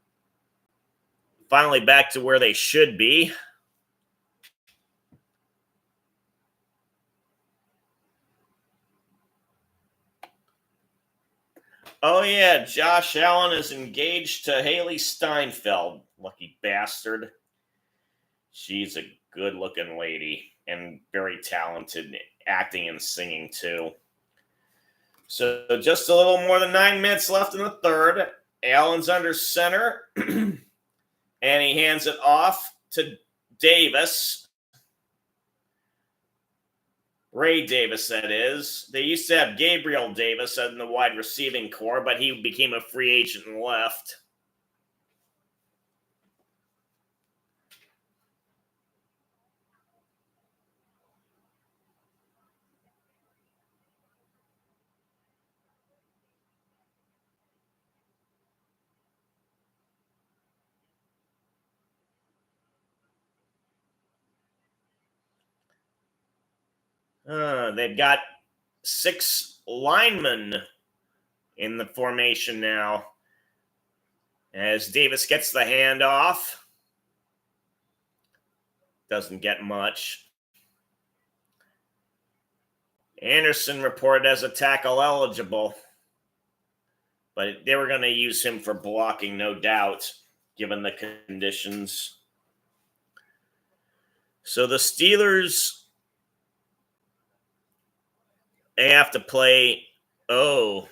finally back to where they should be. Oh, yeah, Josh Allen is engaged to Haley Steinfeld. Lucky bastard. She's a good-looking lady and very talented, acting and singing, too. So just a little more than 9 minutes left in the third. Allen's under center, and he hands it off to Davis. Ray Davis, that is. They used to have Gabriel Davis in the wide receiving core, but he became a free agent and left. They've got 6 linemen in the formation now. As Davis gets the handoff. Doesn't get much. Anderson reported as a tackle eligible. But they were going to use him for blocking, no doubt, given the conditions. So the Steelers, they have to play. Oh,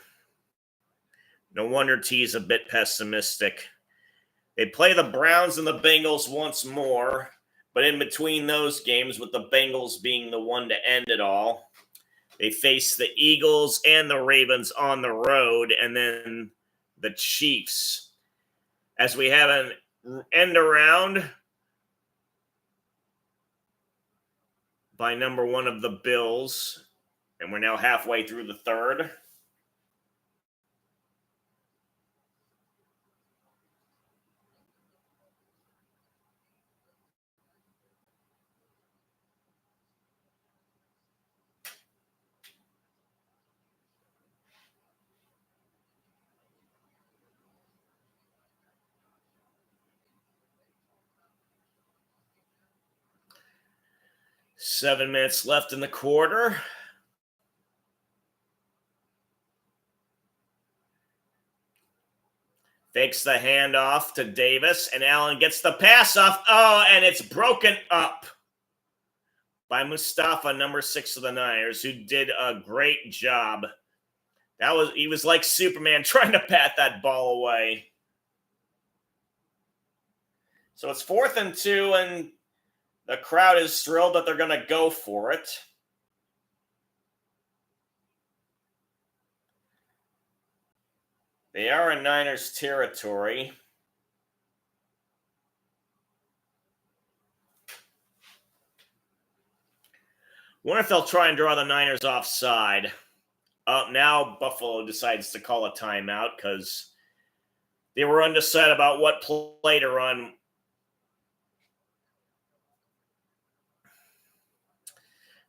no wonder T's a bit pessimistic. They play the Browns and the Bengals once more, but in between those games, with the Bengals being the one to end it all, they face the Eagles and the Ravens on the road, and then the Chiefs. As we have an end around by number 1 of the Bills, and we're now halfway through the third. Seven minutes left in the quarter. Fakes the handoff to Davis, and Allen gets the pass off. Oh, and it's broken up by Mustafa, number 6 of the Niners, who did a great job. He was like Superman trying to bat that ball away. So it's 4th and 2, and the crowd is thrilled that they're going to go for it. They are in Niners territory. Wonder if they'll try and draw the Niners offside. Now Buffalo decides to call a timeout because they were undecided about what play to run.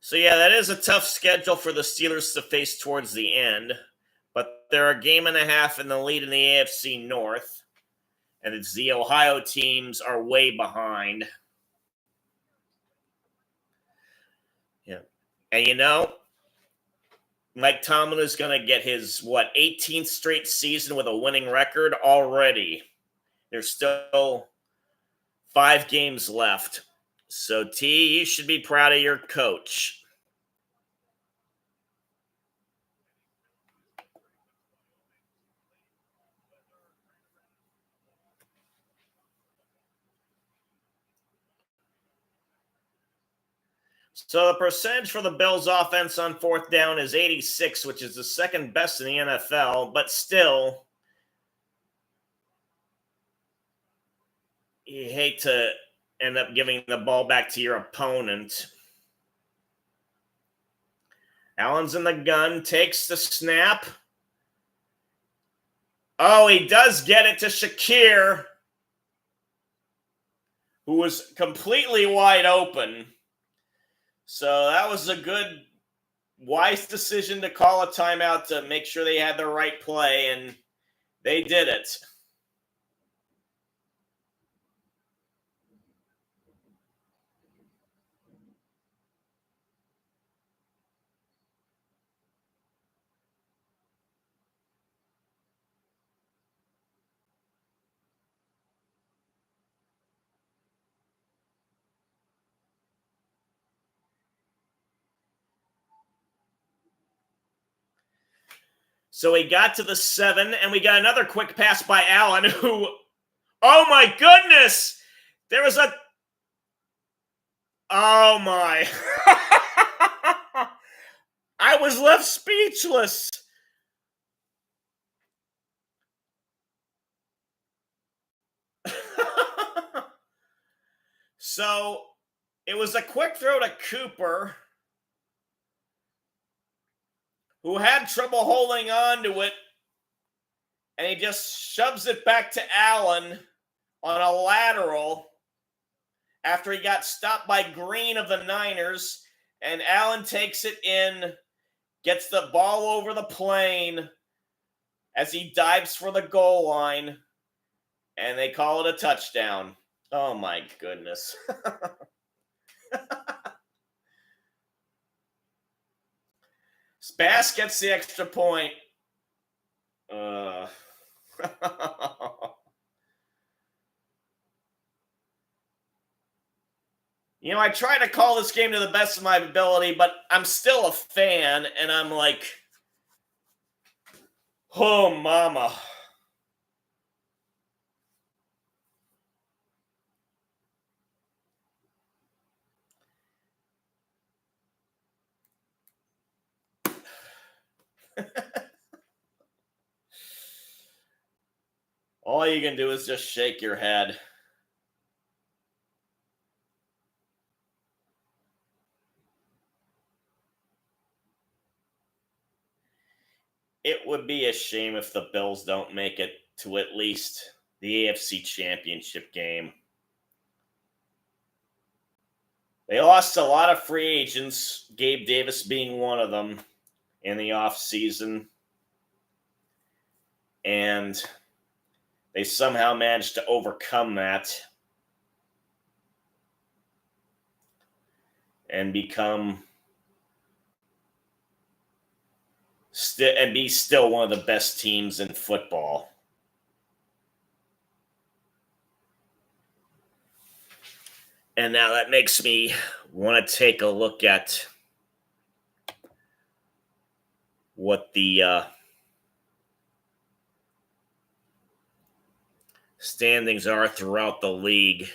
So yeah, that is a tough schedule for the Steelers to face towards the end. But they're a game and a half in the lead in the AFC North. And it's the Ohio teams are way behind. Yeah. And you know, Mike Tomlin is going to get his, 18th straight season with a winning record already. There's still 5 games left. So, T, you should be proud of your coach. So the percentage for the Bills offense on 4th down is 86, which is the second best in the NFL, but still, you hate to end up giving the ball back to your opponent Allen's in the gun, takes the snap. Oh, he does get it to Shakir, who was completely wide open. So that was a good, wise decision to call a timeout to make sure they had the right play, and they did it. So we got to the 7, and we got another quick pass by Allen, who, oh my goodness! There was a, oh my. I was left speechless. So it was a quick throw to Cooper, who had trouble holding on to it, and he just shoves it back to Allen on a lateral after he got stopped by Green of the Niners, and Allen takes it in, gets the ball over the plane as he dives for the goal line, and they call it a touchdown. Oh my goodness. Bass gets the extra point. You know, I try to call this game to the best of my ability, but I'm still a fan, and I'm like, oh, mama. All you can do is just shake your head. It would be a shame if the Bills don't make it to at least the AFC Championship game. They lost a lot of free agents, Gabe Davis being one of them, in the offseason. And they somehow managed to overcome that and become and be still one of the best teams in football. And now that makes me want to take a look at what the standings are throughout the league.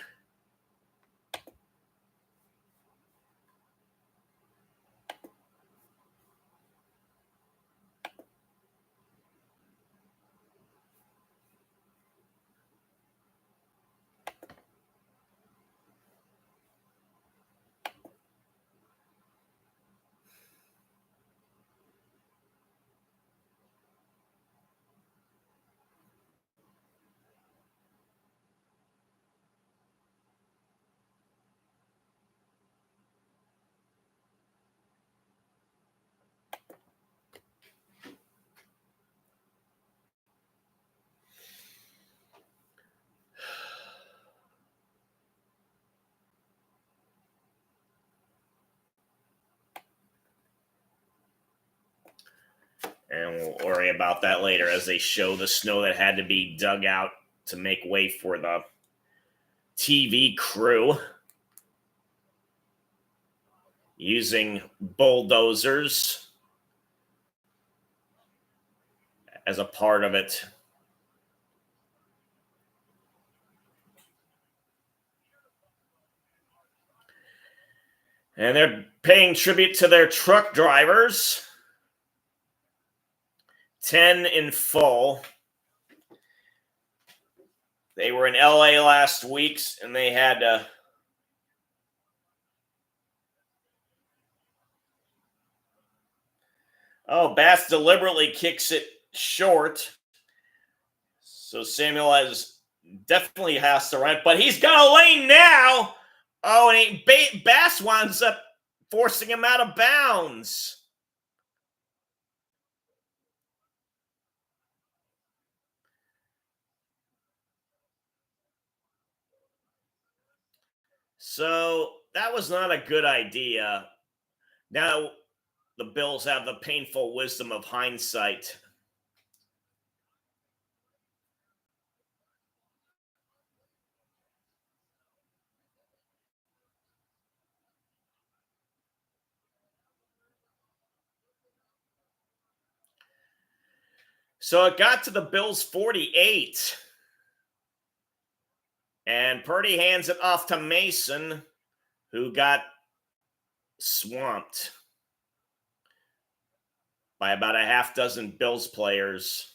And we'll worry about that later as they show the snow that had to be dug out to make way for the TV crew using bulldozers as a part of it. And they're paying tribute to their truck drivers. 10 in full. They were in LA last week, and they had Oh, Bass deliberately kicks it short. So Samuel definitely has to run, but he's got a lane now. Oh, and Bass winds up forcing him out of bounds. So that was not a good idea. Now the Bills have the painful wisdom of hindsight. So it got to the Bills 48. And Purdy hands it off to Mason, who got swamped by about a half dozen Bills players.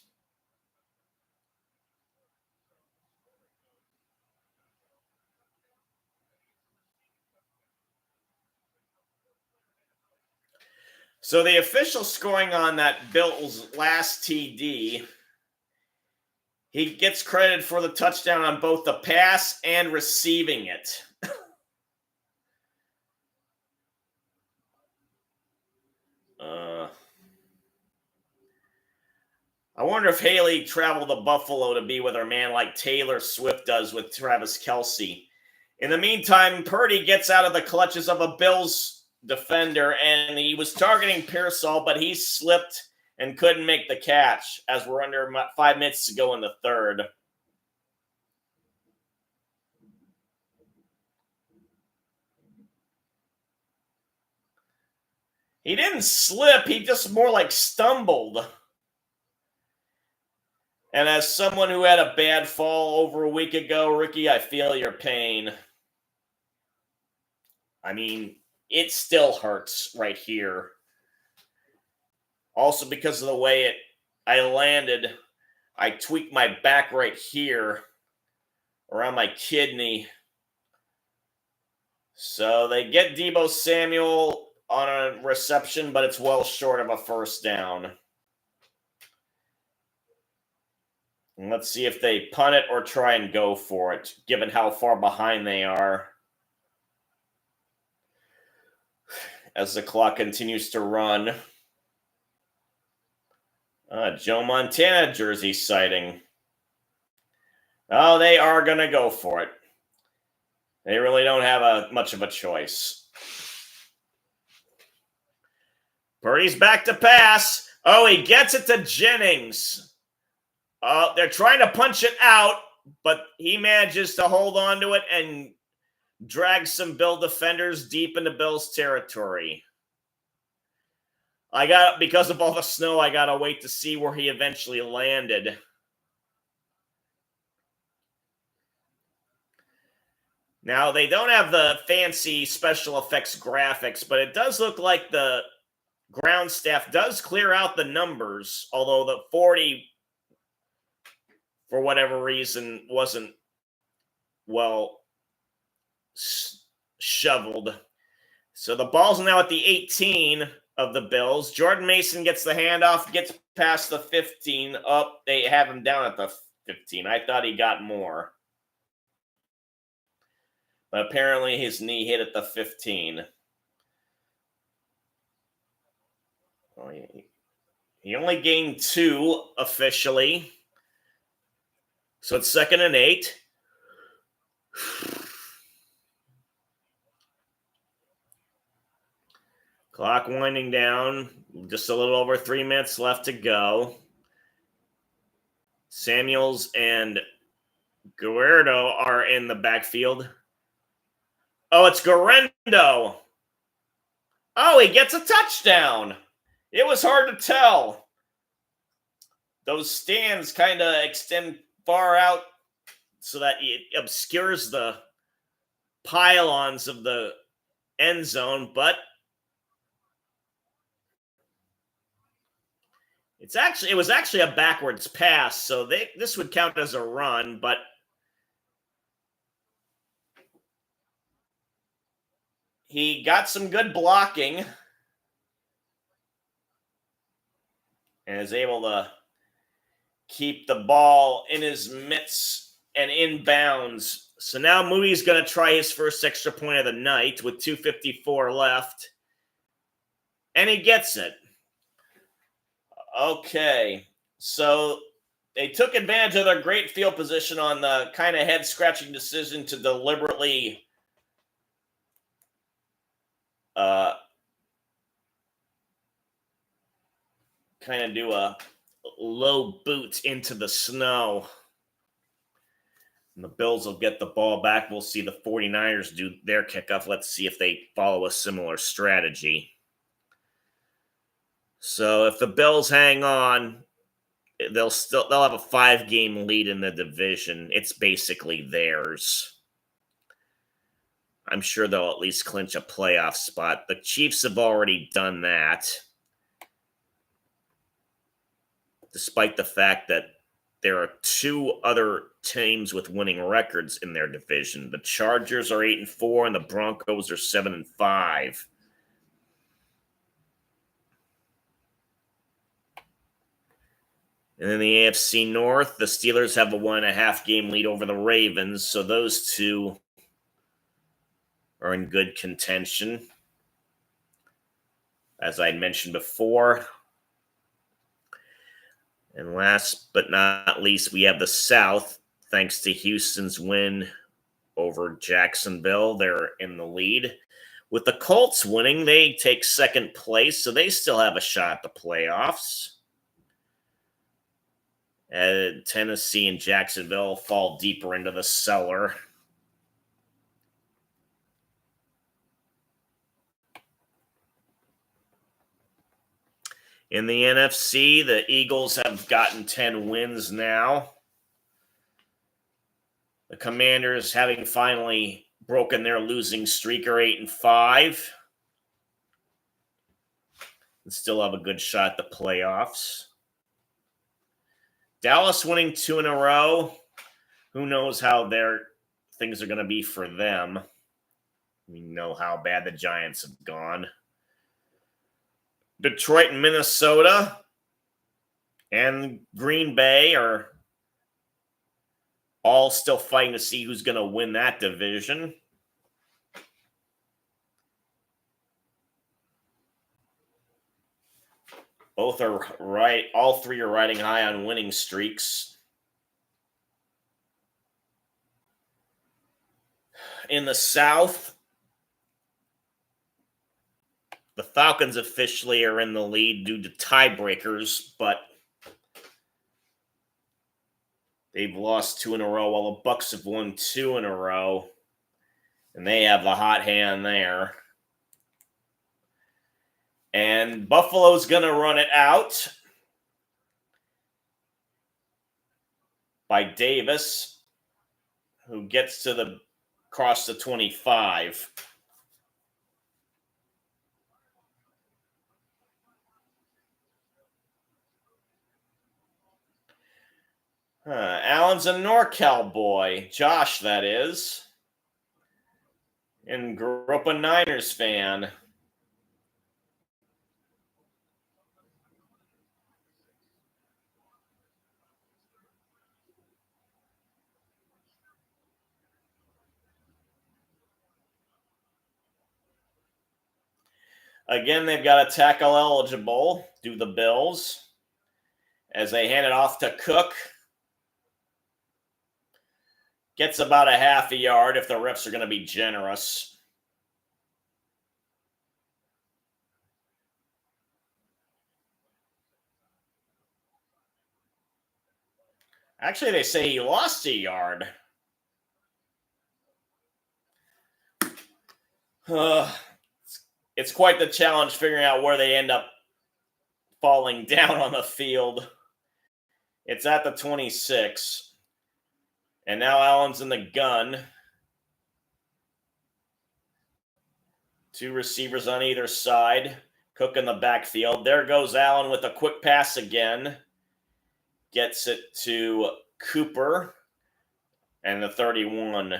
So the official scoring on that Bills last TD, he gets credit for the touchdown on both the pass and receiving it. I wonder if Haley traveled to Buffalo to be with her man like Taylor Swift does with Travis Kelce. In the meantime, Purdy gets out of the clutches of a Bills defender, and he was targeting Pearsall, but he slipped and couldn't make the catch as we're under 5 minutes to go in the third. He didn't slip, he just more like stumbled. And as someone who had a bad fall over a week ago, Ricky, I feel your pain. I mean, it still hurts right here. Also, because of the way I landed, I tweaked my back right here around my kidney. So they get Deebo Samuel on a reception, but it's well short of a first down. And let's see if they punt it or try and go for it, given how far behind they are. As the clock continues to run. Joe Montana jersey sighting. Oh, they are going to go for it. They really don't have much of a choice. Purdy's back to pass. Oh, he gets it to Jennings. They're trying to punch it out, but he manages to hold on to it and drag some Bill defenders deep into Bill's territory. Because of all the snow, I gotta wait to see where he eventually landed. Now, they don't have the fancy special effects graphics, but it does look like the ground staff does clear out the numbers, although the 40, for whatever reason, wasn't well shoveled. So the ball's now at the 18 of the Bills. Jordan Mason gets the handoff, gets past the 15. Up, they have him down at the 15. I thought he got more. But apparently his knee hit at the 15. Oh, he only gained 2 officially. So it's 2nd and 8. Clock winding down. Just a little over 3 minutes left to go. Samuels and Guerrero are in the backfield. Oh, it's Guerrero. Oh, he gets a touchdown. It was hard to tell. Those stands kind of extend far out so that it obscures the pylons of the end zone, but it was actually a backwards pass, so this would count as a run, but he got some good blocking. and is able to keep the ball in his mitts and inbounds. So now Moody's going to try his first extra point of the night with 2:54 left. And he gets it. Okay. So they took advantage of their great field position on the kind of head-scratching decision to deliberately kind of do a low boot into the snow. And the Bills will get the ball back. We'll see the 49ers do their kickoff. Let's see if they follow a similar strategy. So if the Bills hang on, they'll have a 5-game lead in the division. It's basically theirs. I'm sure they'll at least clinch a playoff spot. The Chiefs have already done that, despite the fact that there are 2 other teams with winning records in their division. The Chargers are 8-4, and the Broncos are 7-5. And in the AFC North, the Steelers have a 1.5-game lead over the Ravens, so those two are in good contention. As I mentioned before. And last but not least, we have the South. Thanks to Houston's win over Jacksonville, they're in the lead. With the Colts winning, they take second place, so they still have a shot at the playoffs. Tennessee and Jacksonville fall deeper into the cellar. In the NFC, the Eagles have gotten 10 wins now. The Commanders, having finally broken their losing streak, are 8-5. And still have a good shot at the playoffs. Dallas winning 2 in a row. Who knows how their things are going to be for them. We know how bad the Giants have gone. Detroit and Minnesota and Green Bay are all still fighting to see who's going to win that division. Both are right. All 3 are riding high on winning streaks. In the South, the Falcons officially are in the lead due to tiebreakers, but they've lost 2 in a row, while the Bucks have won 2 in a row, and they have the hot hand there. And Buffalo's going to run it out by Davis, who gets to the cross the 25. Allen's a NorCal boy. Josh, that is. And grew up a Niners fan. Again, they've got a tackle eligible, do the Bills, as they hand it off to Cook. Gets about a half a yard if the refs are going to be generous. Actually, they say he lost a yard. It's quite the challenge figuring out where they end up falling down on the field. It's at the 26. And now Allen's in the gun. 2 receivers on either side. Cook in the backfield. There goes Allen with a quick pass again. Gets it to Cooper and the 31.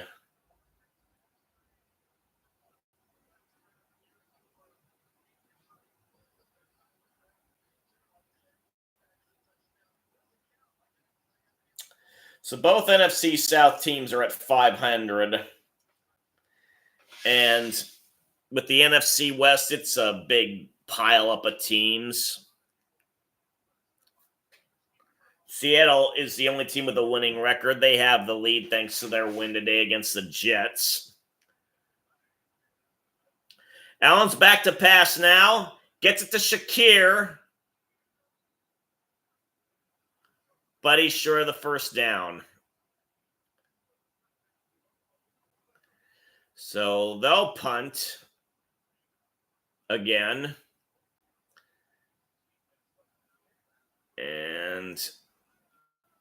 So both NFC South teams are at 500. And with the NFC West, it's a big pile up of teams. Seattle is the only team with a winning record. They have the lead thanks to their win today against the Jets. Allen's back to pass now. Gets it to Shakir. But he's sure of the first down. So they'll punt again. And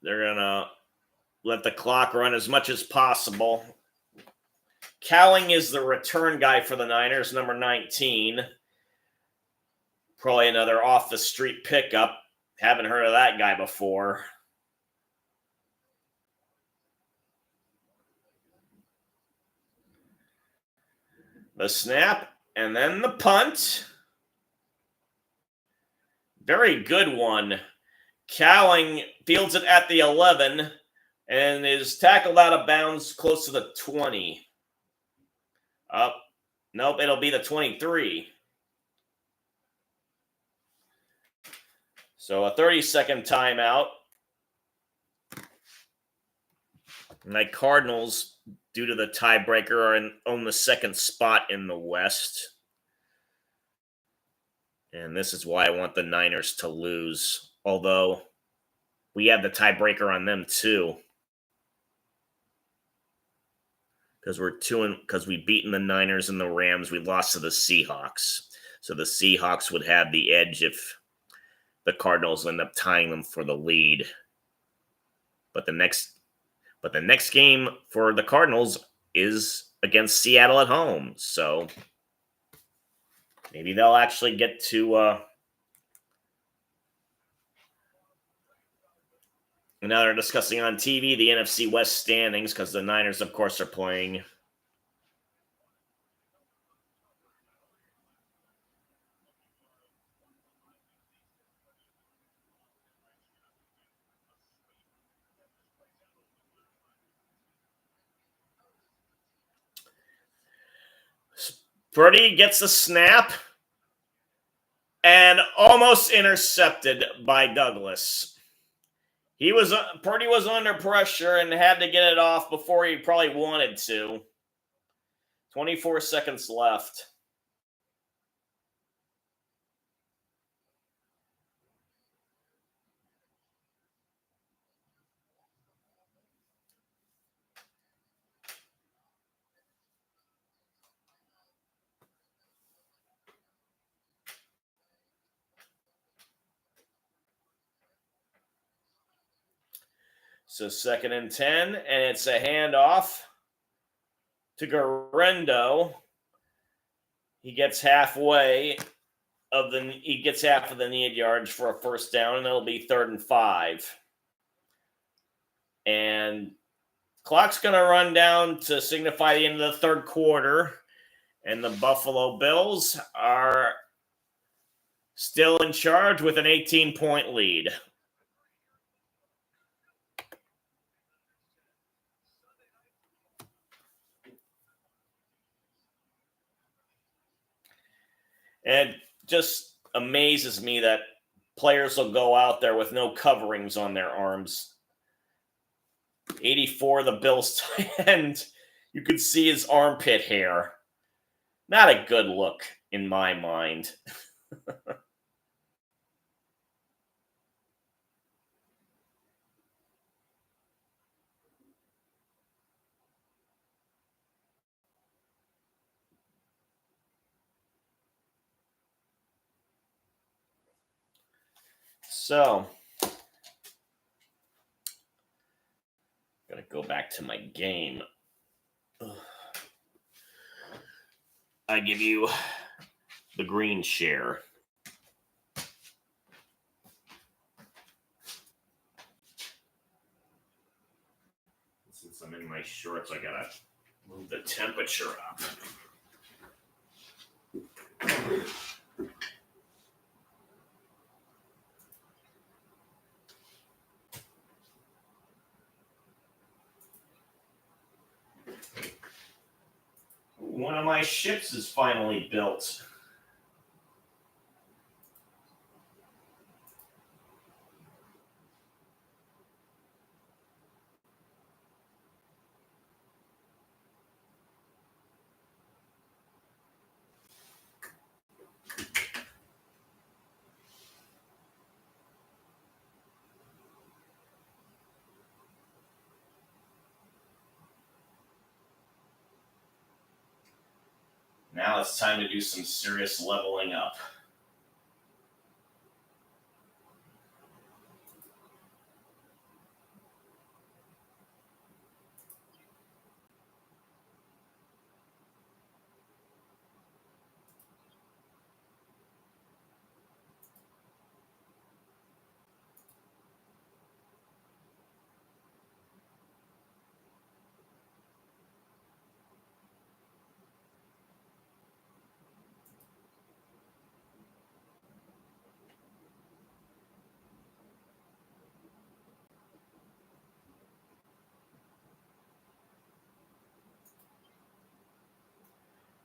they're going to let the clock run as much as possible. Cowling is the return guy for the Niners, number 19. Probably another off-the-street pickup. Haven't heard of that guy before. The snap, and then the punt. Very good one. Cowling fields it at the 11 and is tackled out of bounds close to the 20. Nope, it'll be the 23. So a 30-second timeout. And the Cardinals, due to the tiebreaker, own the second spot in the West. And this is why I want the Niners to lose. Although we have the tiebreaker on them too. Because we've beaten the Niners and the Rams, we lost to the Seahawks. So the Seahawks would have the edge if the Cardinals end up tying them for the lead. But the next game for the Cardinals is against Seattle at home. So maybe they'll actually get to now they're discussing on TV the NFC West standings because the Niners, of course, are playing. Purdy gets the snap and almost intercepted by Douglas. Purdy was under pressure and had to get it off before he probably wanted to. 24 seconds left. So 2nd and 10, and it's a handoff to Garendo. He gets half of the needed yards for a first down, and it'll be 3rd and 5. And clock's going to run down to signify the end of the third quarter, and the Buffalo Bills are still in charge with an 18-point lead. And it just amazes me that players will go out there with no coverings on their arms. 84, the Bills tight end. You could see his armpit hair. Not a good look in my mind. So, gotta go back to my game. I give you the green share. Since I'm in my shorts, I gotta move the temperature up. of my ships is finally built. Now it's time to do some serious leveling up.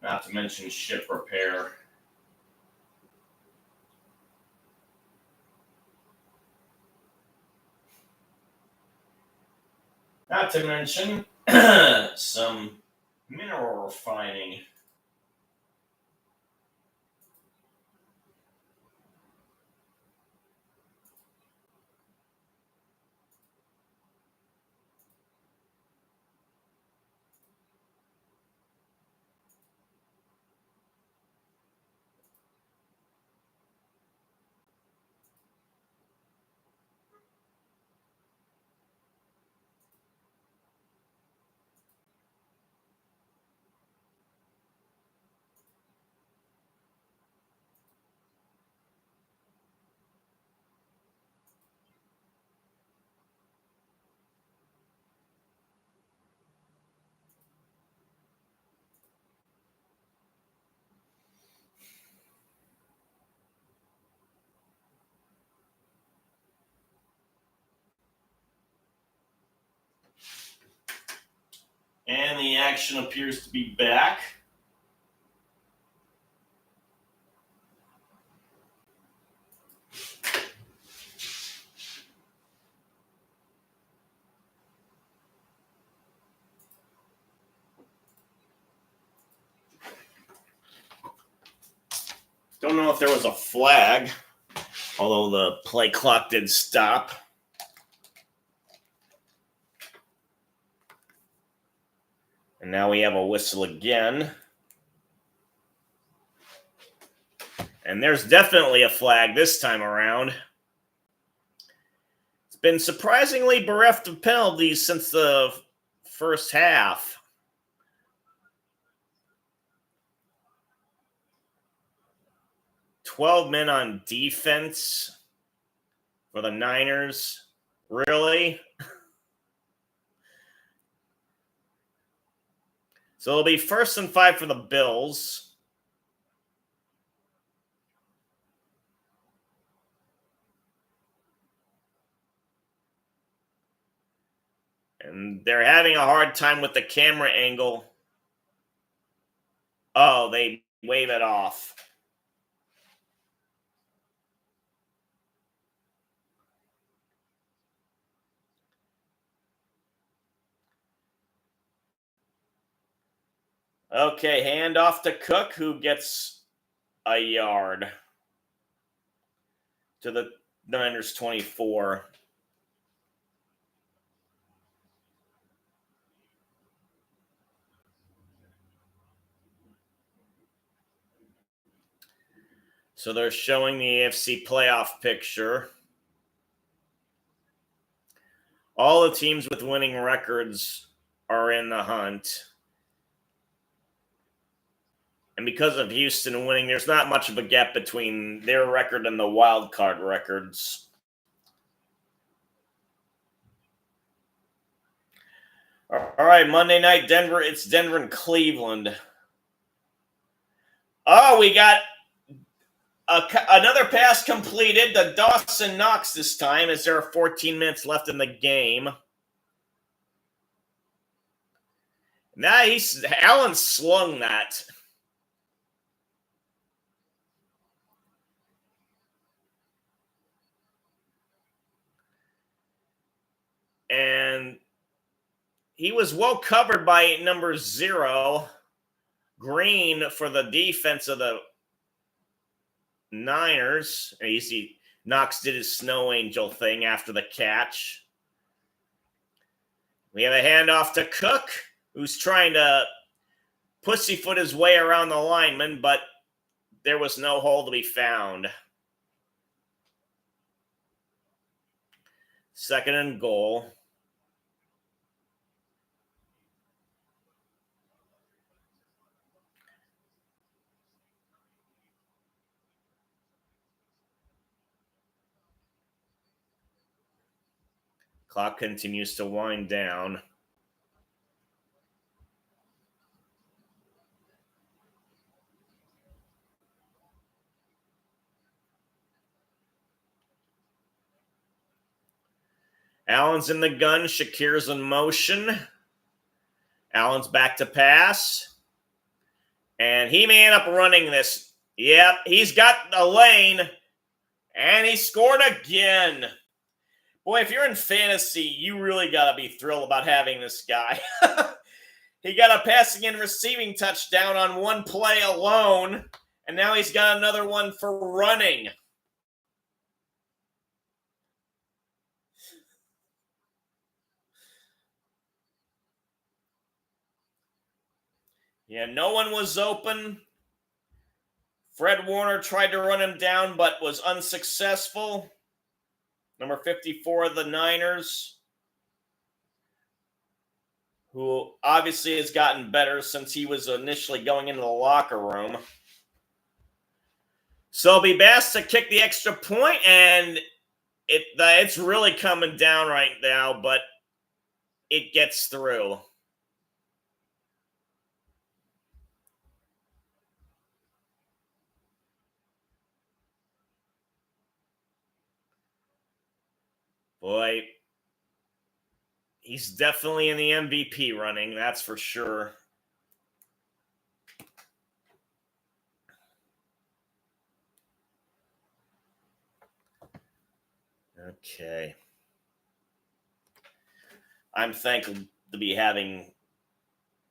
Not to mention ship repair. Not to mention some mineral refining. And the action appears to be back. Don't know if there was a flag, although the play clock did stop. And now we have a whistle again. And there's definitely a flag this time around. It's been surprisingly bereft of penalties since the first half. "12 men on defense for the Niners. Really?" So it'll be 1st and 5 for the Bills. And they're having a hard time with the camera angle. Oh, they wave it off. Okay, hand off to Cook, who gets a yard to the Niners 24. So they're showing the AFC playoff picture. All the teams with winning records are in the hunt. And because of Houston winning, there's not much of a gap between their record and the wild card records. All right, Monday night, Denver. It's Denver and Cleveland. Oh, we got another pass completed to Dawson Knox this time, as there are 14 minutes left in the game. Nah, Allen slung that. And he was well covered by number 0, Green, for the defense of the Niners. You see, Knox did his snow angel thing after the catch. We have a handoff to Cook, who's trying to pussyfoot his way around the lineman, but there was no hole to be found. 2nd and goal. Clock continues to wind down. Allen's in the gun. Shakir's in motion. Allen's back to pass. And he may end up running this. Yep, he's got a lane. And he scored again. Boy, if you're in fantasy, you really got to be thrilled about having this guy. He got a passing and receiving touchdown on one play alone. And now he's got another one for running. Yeah, no one was open. Fred Warner tried to run him down, but was unsuccessful. Number 54 of the Niners, who obviously has gotten better since he was initially going into the locker room. So it'll be Bass to kick the extra point, and it's really coming down right now, but it gets through. Boy, he's definitely in the MVP running, that's for sure. Okay. I'm thankful to be having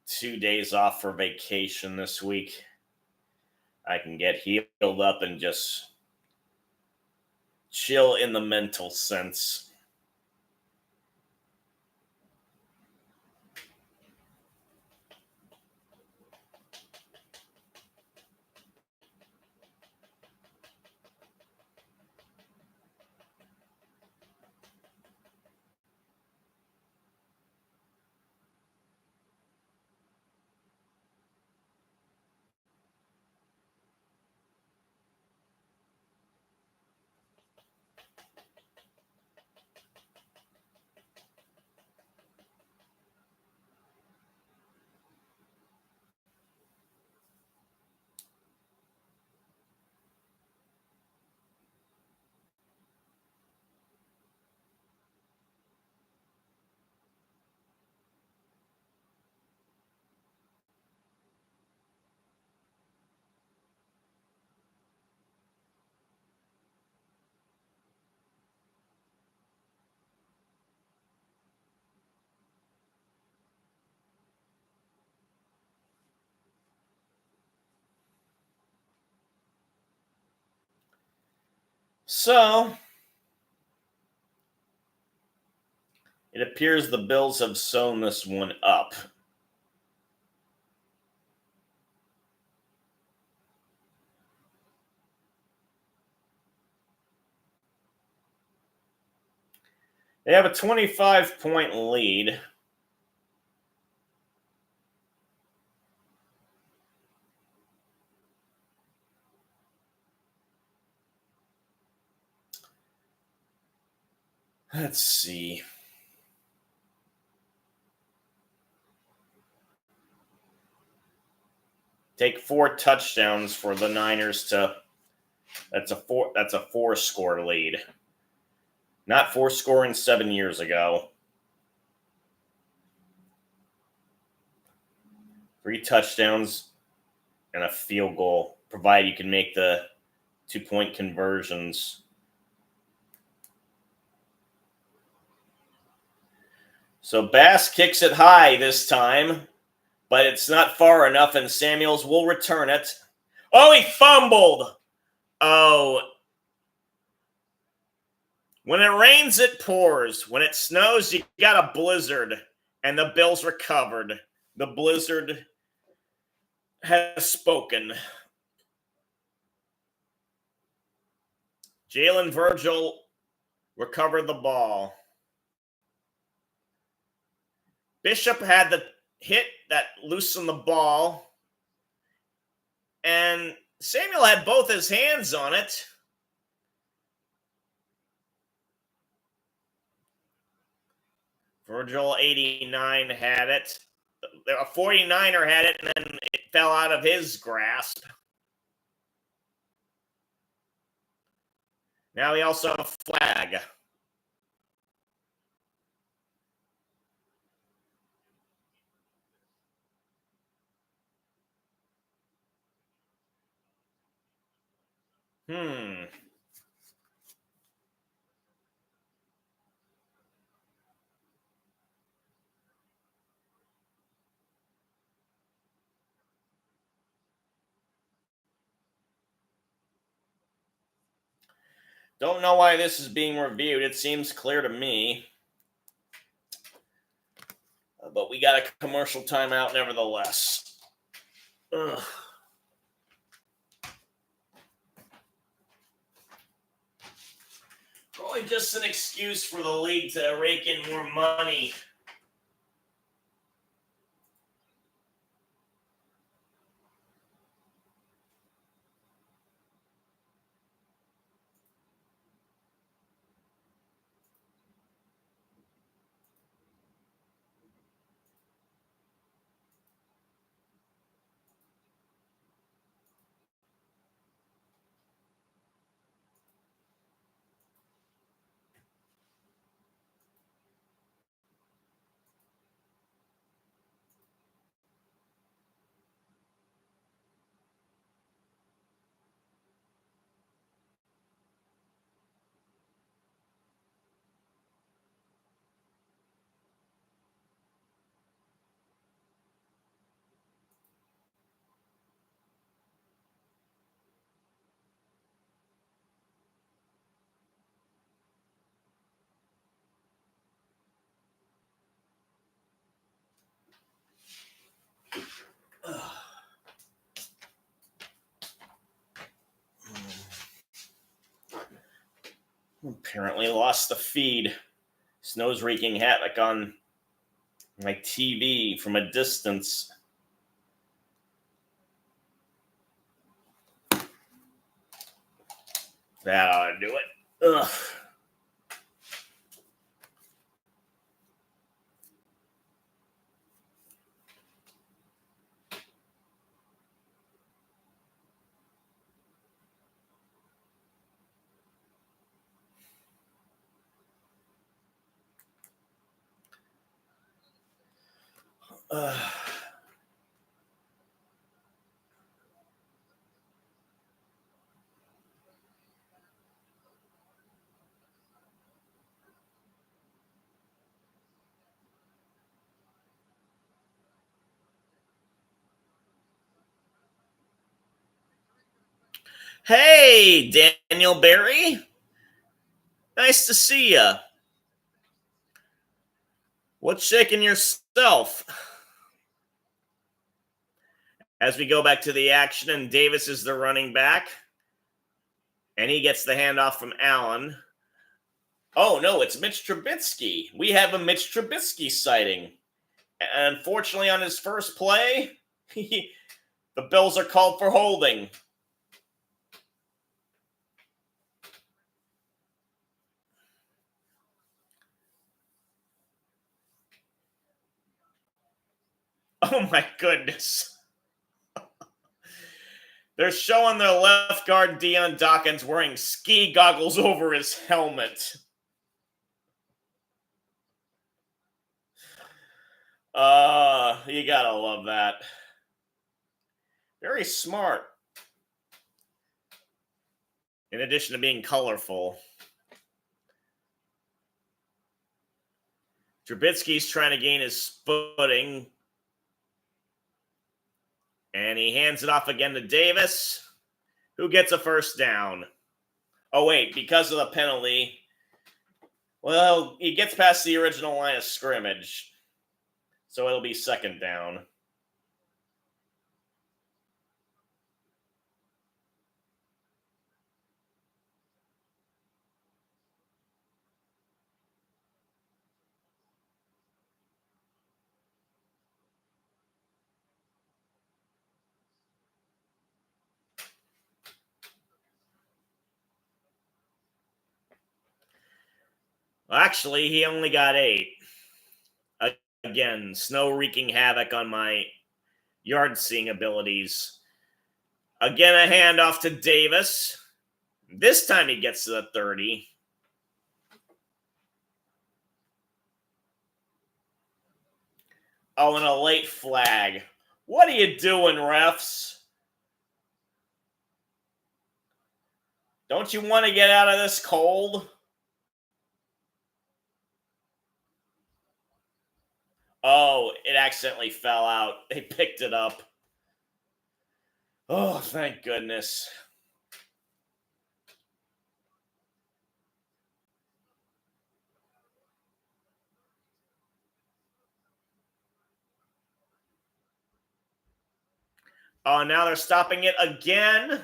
2 days off for vacation this week. I can get healed up and just chill in the mental sense. So, it appears the Bills have sewn this one up. They have a 25-point lead. Let's see. Take 4 touchdowns for the Niners to. That's a 4-score lead. Not 4 scoring 7 years ago. 3 touchdowns and a field goal, provided you can make the 2-point conversions. So Bass kicks it high this time, but it's not far enough, and Samuels will return it. Oh, he fumbled! Oh. When it rains, it pours. When it snows, you got a blizzard. And the Bills recovered. The blizzard has spoken. Jalen Virgil recovered the ball. Bishop had the hit that loosened the ball. And Samuel had both his hands on it. Virgil 89 had it. A 49er had it, and then it fell out of his grasp. Now we also have a flag. Don't know why this is being reviewed. It seems clear to me. But we got a commercial timeout nevertheless. Ugh. Probably just an excuse for the league to rake in more money. Apparently lost the feed. Snow's wreaking havoc on my TV from a distance. That ought to do it. Ugh. Hey, Daniel Barry. Nice to see you. What's shaking yourself? As we go back to the action, and Davis is the running back. And he gets the handoff from Allen. Oh, no, it's Mitch Trubisky. We have a Mitch Trubisky sighting. And unfortunately, on his first play, the Bills are called for holding. Oh, my goodness. They're showing their left guard, Deion Dawkins, wearing ski goggles over his helmet. You gotta love that. Very smart. In addition to being colorful. Trubisky's trying to gain his footing. And he hands it off again to Davis, who gets a first down. Oh, wait, because of the penalty. Well, he gets past the original line of scrimmage. So it'll be second down. Well, actually, he only got 8. Again, snow wreaking havoc on my yard seeing abilities. Again, a handoff to Davis. This time he gets to the 30. Oh, and a late flag. What are you doing, refs? Don't you want to get out of this cold? Oh, it accidentally fell out. They picked it up. Oh, thank goodness. Oh, now they're stopping it again.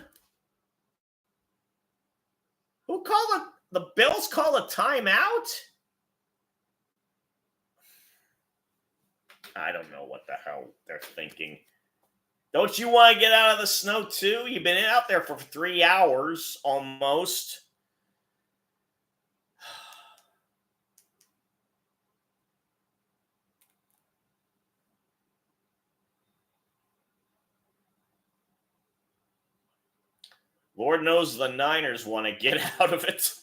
Who called the Bills call a timeout? I don't know what the hell they're thinking. Don't you want to get out of the snow too? You've been out there for 3 hours almost. Lord knows the Niners want to get out of it.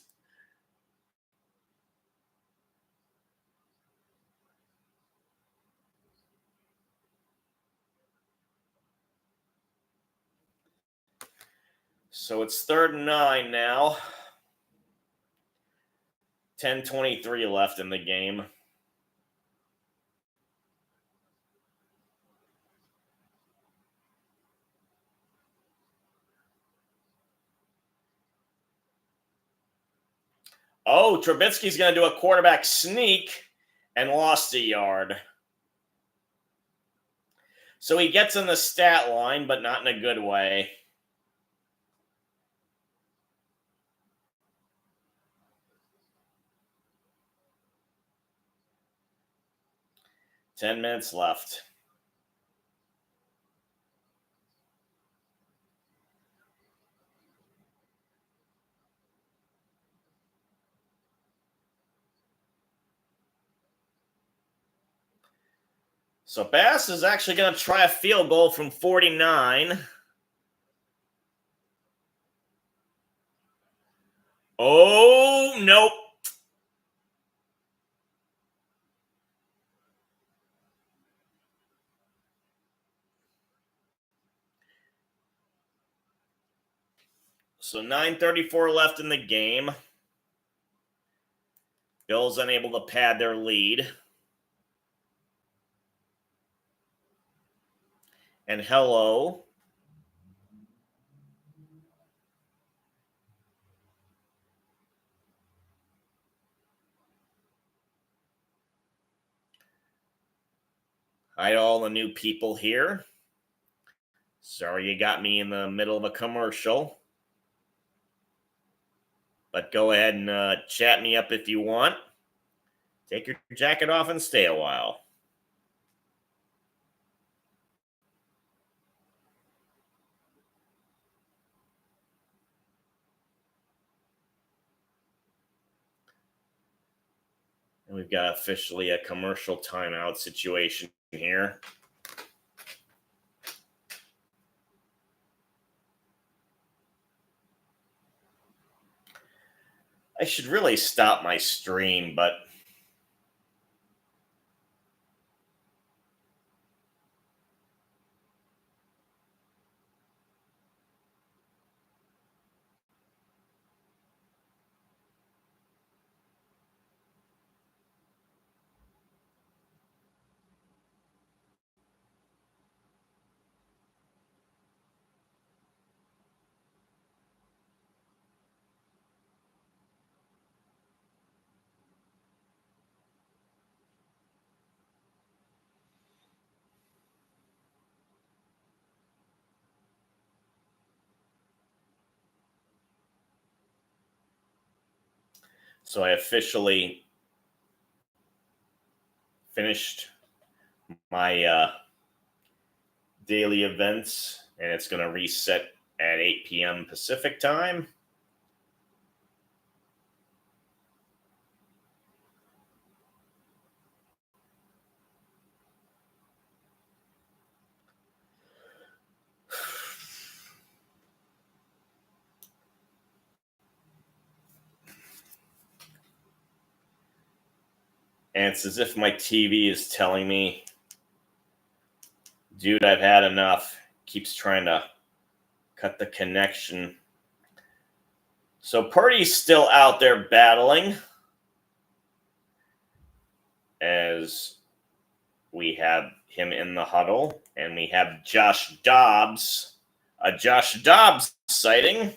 So it's 3rd and 9 now. 10:23 left in the game. Oh, Trubisky's going to do a quarterback sneak and lost a yard. So he gets in the stat line, but not in a good way. Ten minutes left. So Bass is actually going to try a field goal from 49. Oh, nope. So 9:34 left in the game. Bills unable to pad their lead. And hello. Hi to all the new people here. Sorry you got me in the middle of a commercial. But go ahead and chat me up if you want. Take your jacket off and stay a while. And we've got officially a commercial timeout situation here. I should really stop my stream, but So I officially finished my daily events, and it's going to reset at 8 p.m. Pacific time. And it's as if my TV is telling me, dude, I've had enough. Keeps trying to cut the connection. So Purdy's still out there battling as we have him in the huddle, and we have Josh Dobbs, a Josh Dobbs sighting.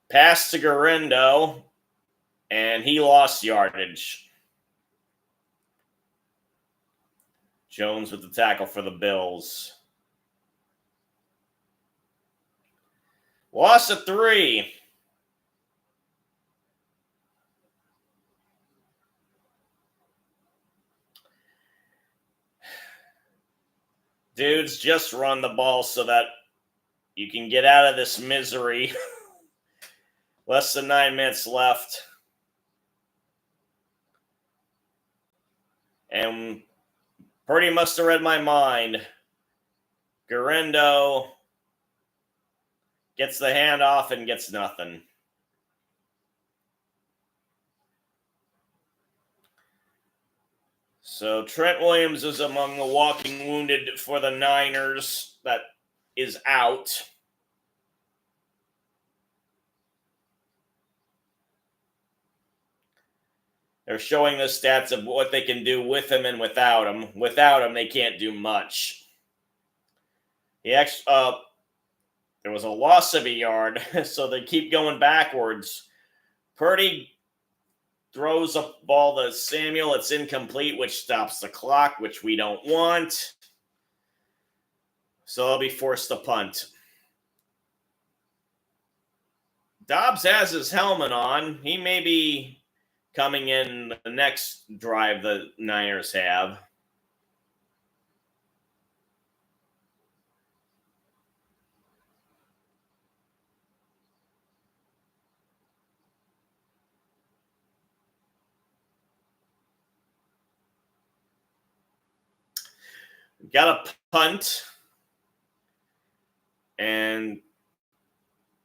Pass to Garendo, and he lost yardage. Jones with the tackle for the Bills. Loss of 3. Dudes, just run the ball so that you can get out of this misery. Less than 9 minutes left. And Purdy must have read my mind. Garendo gets the handoff and gets nothing. So Trent Williams is among the walking wounded for the Niners that is out. They're showing the stats of what they can do with him and without him. Without him, they can't do much. He actually, there was a loss of a yard, so they keep going backwards. Purdy throws a ball to Samuel. It's incomplete, which stops the clock, which we don't want. So they'll be forced to punt. Dobbs has his helmet on. He may be coming in the next drive the Niners have. Got a punt. And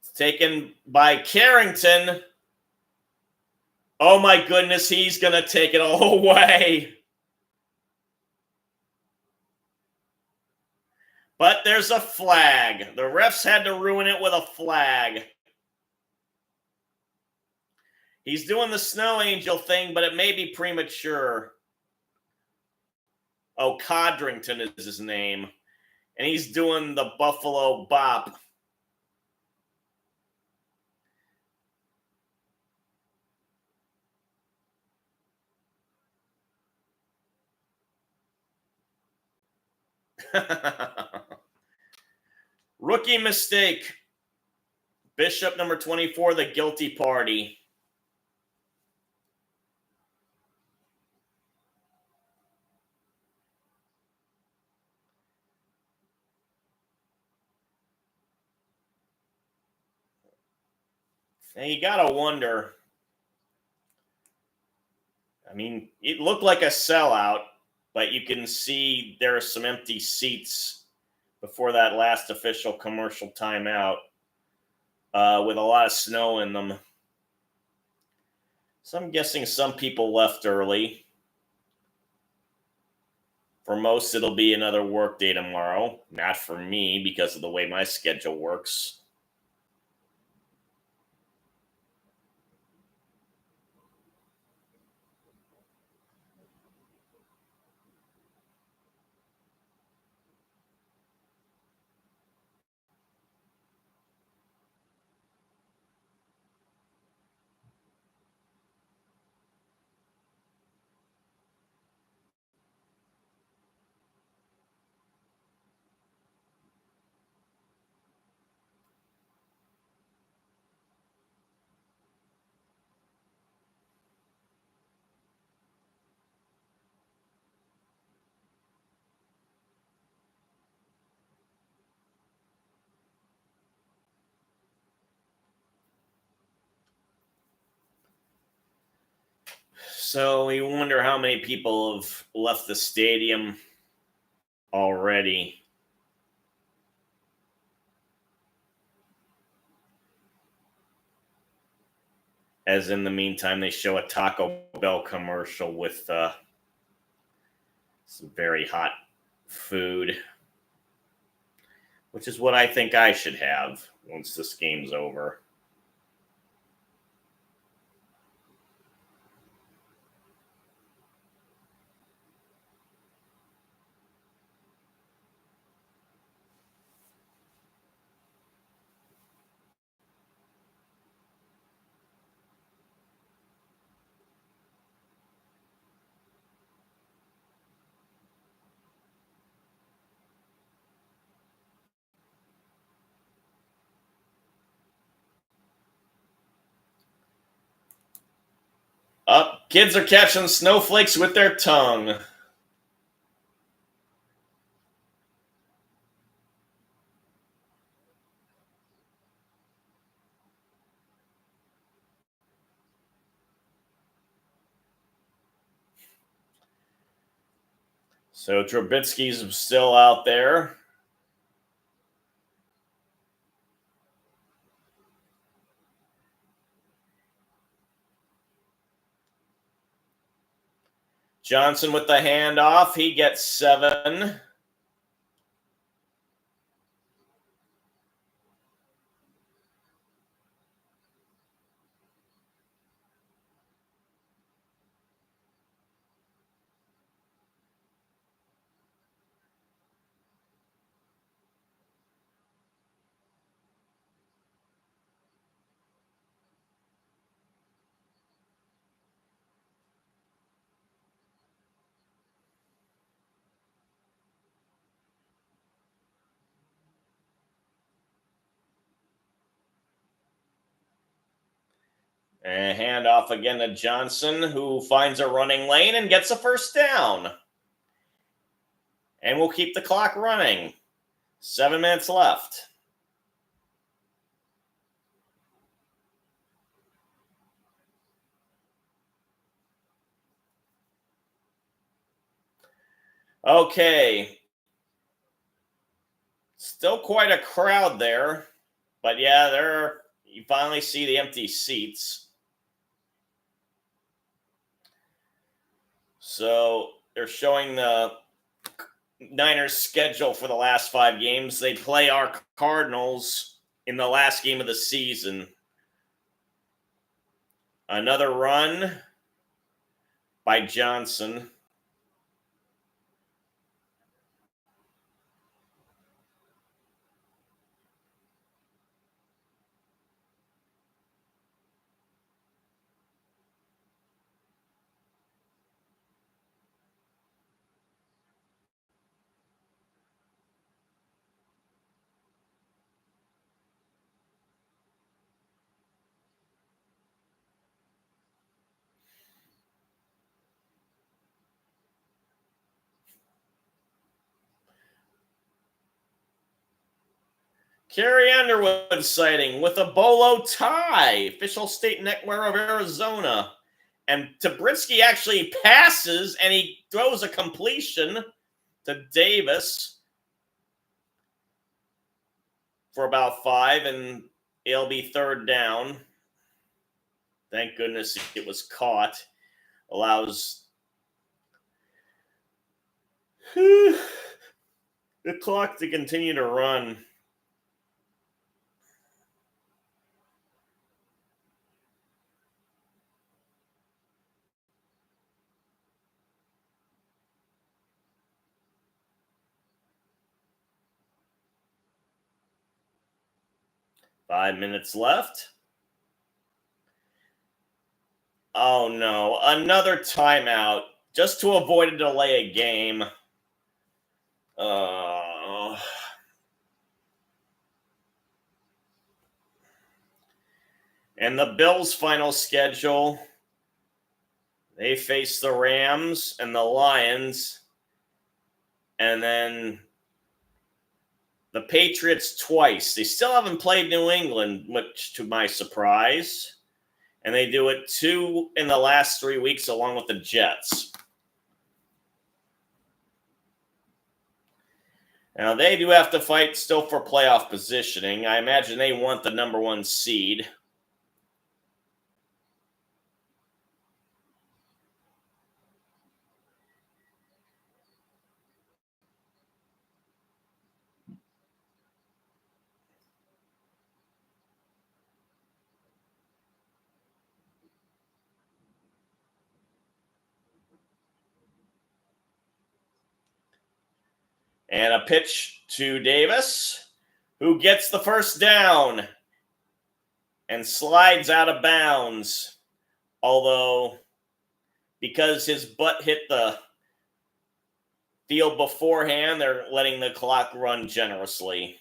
it's taken by Carrington. Oh my goodness, he's going to take it all away. But there's a flag. The refs had to ruin it with a flag. He's doing the snow angel thing, but it may be premature. Oh, Codrington is his name. And he's doing the Buffalo Bop. Rookie mistake. Bishop number 24, the guilty party. And you got to wonder. I mean, it looked like a sellout, but you can see there are some empty seats before that last official commercial timeout with a lot of snow in them. So I'm guessing some people left early. For most, it'll be another work day tomorrow. Not for me because of the way my schedule works. So we wonder how many people have left the stadium already. As in the meantime, they show a Taco Bell commercial with some very hot food, which is what I think I should have once this game's over. Up, kids are catching snowflakes with their tongue. So Trubisky's still out there. Johnson with the handoff. He gets 7. And handoff again to Johnson, who finds a running lane and gets a first down. And we'll keep the clock running. 7 minutes left. Okay. Still quite a crowd there. But yeah, you finally see the empty seats. So they're showing the Niners' schedule for the last 5 games. They play our Cardinals in the last game of the season. Another run by Johnson. Carrie Underwood sighting with a bolo tie. Official state neckwear of Arizona. And Tabritsky actually passes and he throws a completion to Davis for about 5, and it'll be 3rd down. Thank goodness it was caught. Allows the clock to continue to run. Five minutes left. Oh no, another timeout just to avoid a delay of game. And the Bills' final schedule, they face the Rams and the Lions, and then the Patriots twice. They still haven't played New England, much to my surprise. And they do it 2 in the last 3 weeks along with the Jets. Now, they do have to fight still for playoff positioning. I imagine they want the number 1 seed. And a pitch to Davis, who gets the first down and slides out of bounds. Although, because his butt hit the field beforehand, they're letting the clock run generously.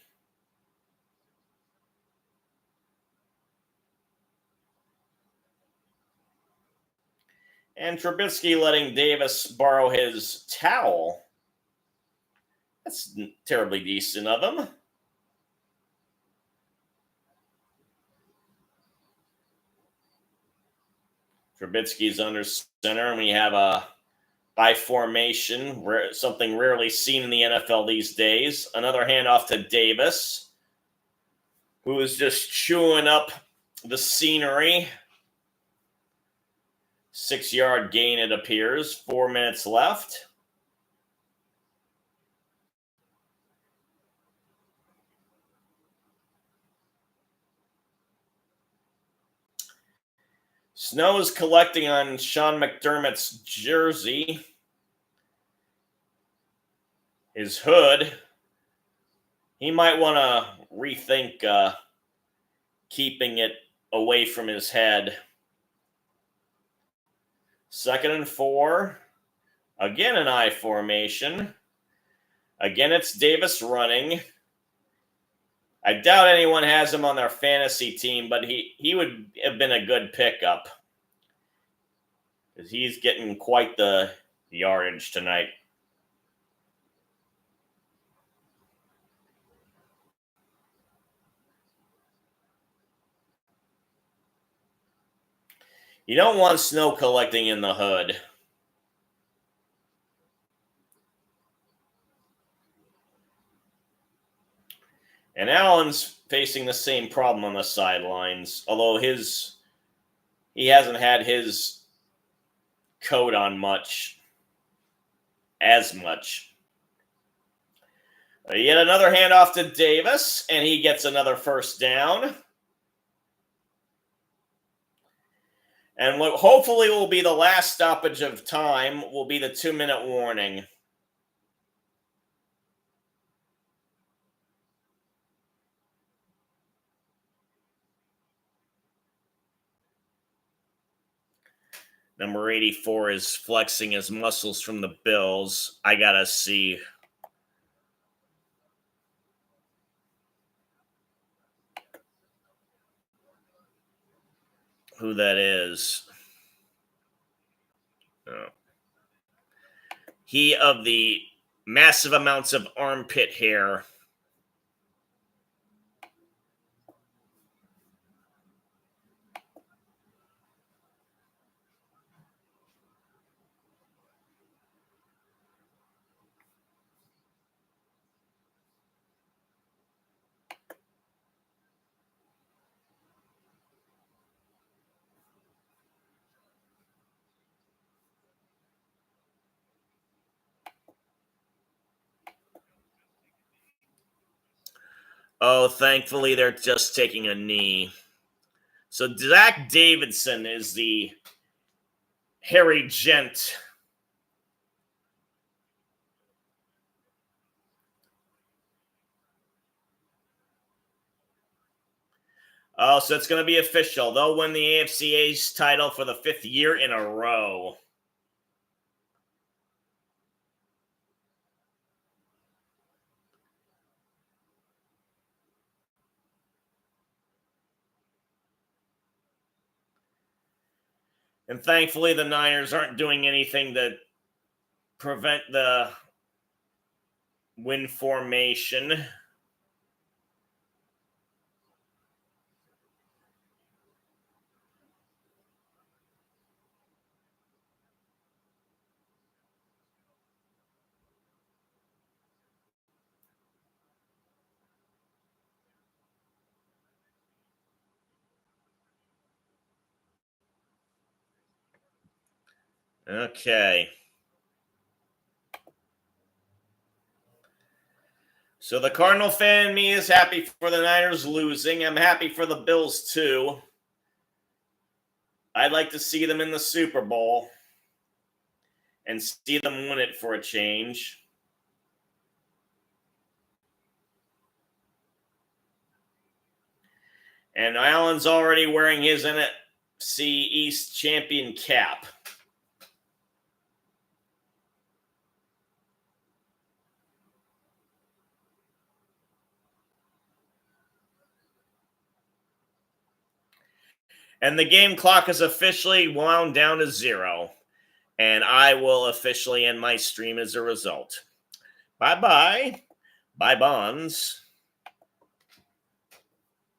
And Trubisky letting Davis borrow his towel. That's terribly decent of him. Trubisky's under center, and we have a by formation, something rarely seen in the NFL these days. Another handoff to Davis, who is just chewing up the scenery. 6-yard gain, it appears. 4 minutes left. Snow is collecting on Sean McDermott's jersey. His hood. He might want to rethink keeping it away from his head. 2nd and 4. Again, an I formation. Again, it's Davis running. I doubt anyone has him on their fantasy team, but he would have been a good pickup, because he's getting quite the yardage tonight. You don't want snow collecting in the hood. And Allen's facing the same problem on the sidelines, although he hasn't had his coat on as much. Yet another handoff to Davis, and he gets another first down. And what hopefully will be the last stoppage of time will be the 2-minute warning. Number 84 is flexing his muscles from the Bills. I gotta see who that is. Oh. He of the massive amounts of armpit hair. Oh, thankfully they're just taking a knee. So Zach Davidson is the hairy gent. Oh, so it's going to be official. They'll win the AFC East title for the 5th year in a row. And thankfully, the Niners aren't doing anything to prevent the win formation. Okay. So the Cardinal fan in me is happy for the Niners losing. I'm happy for the Bills too. I'd like to see them in the Super Bowl and see them win it for a change. And Allen's already wearing his NFC East champion cap. And the game clock is officially wound down to 0. And I will officially end my stream as a result. Bye bye. Bye, Bonds.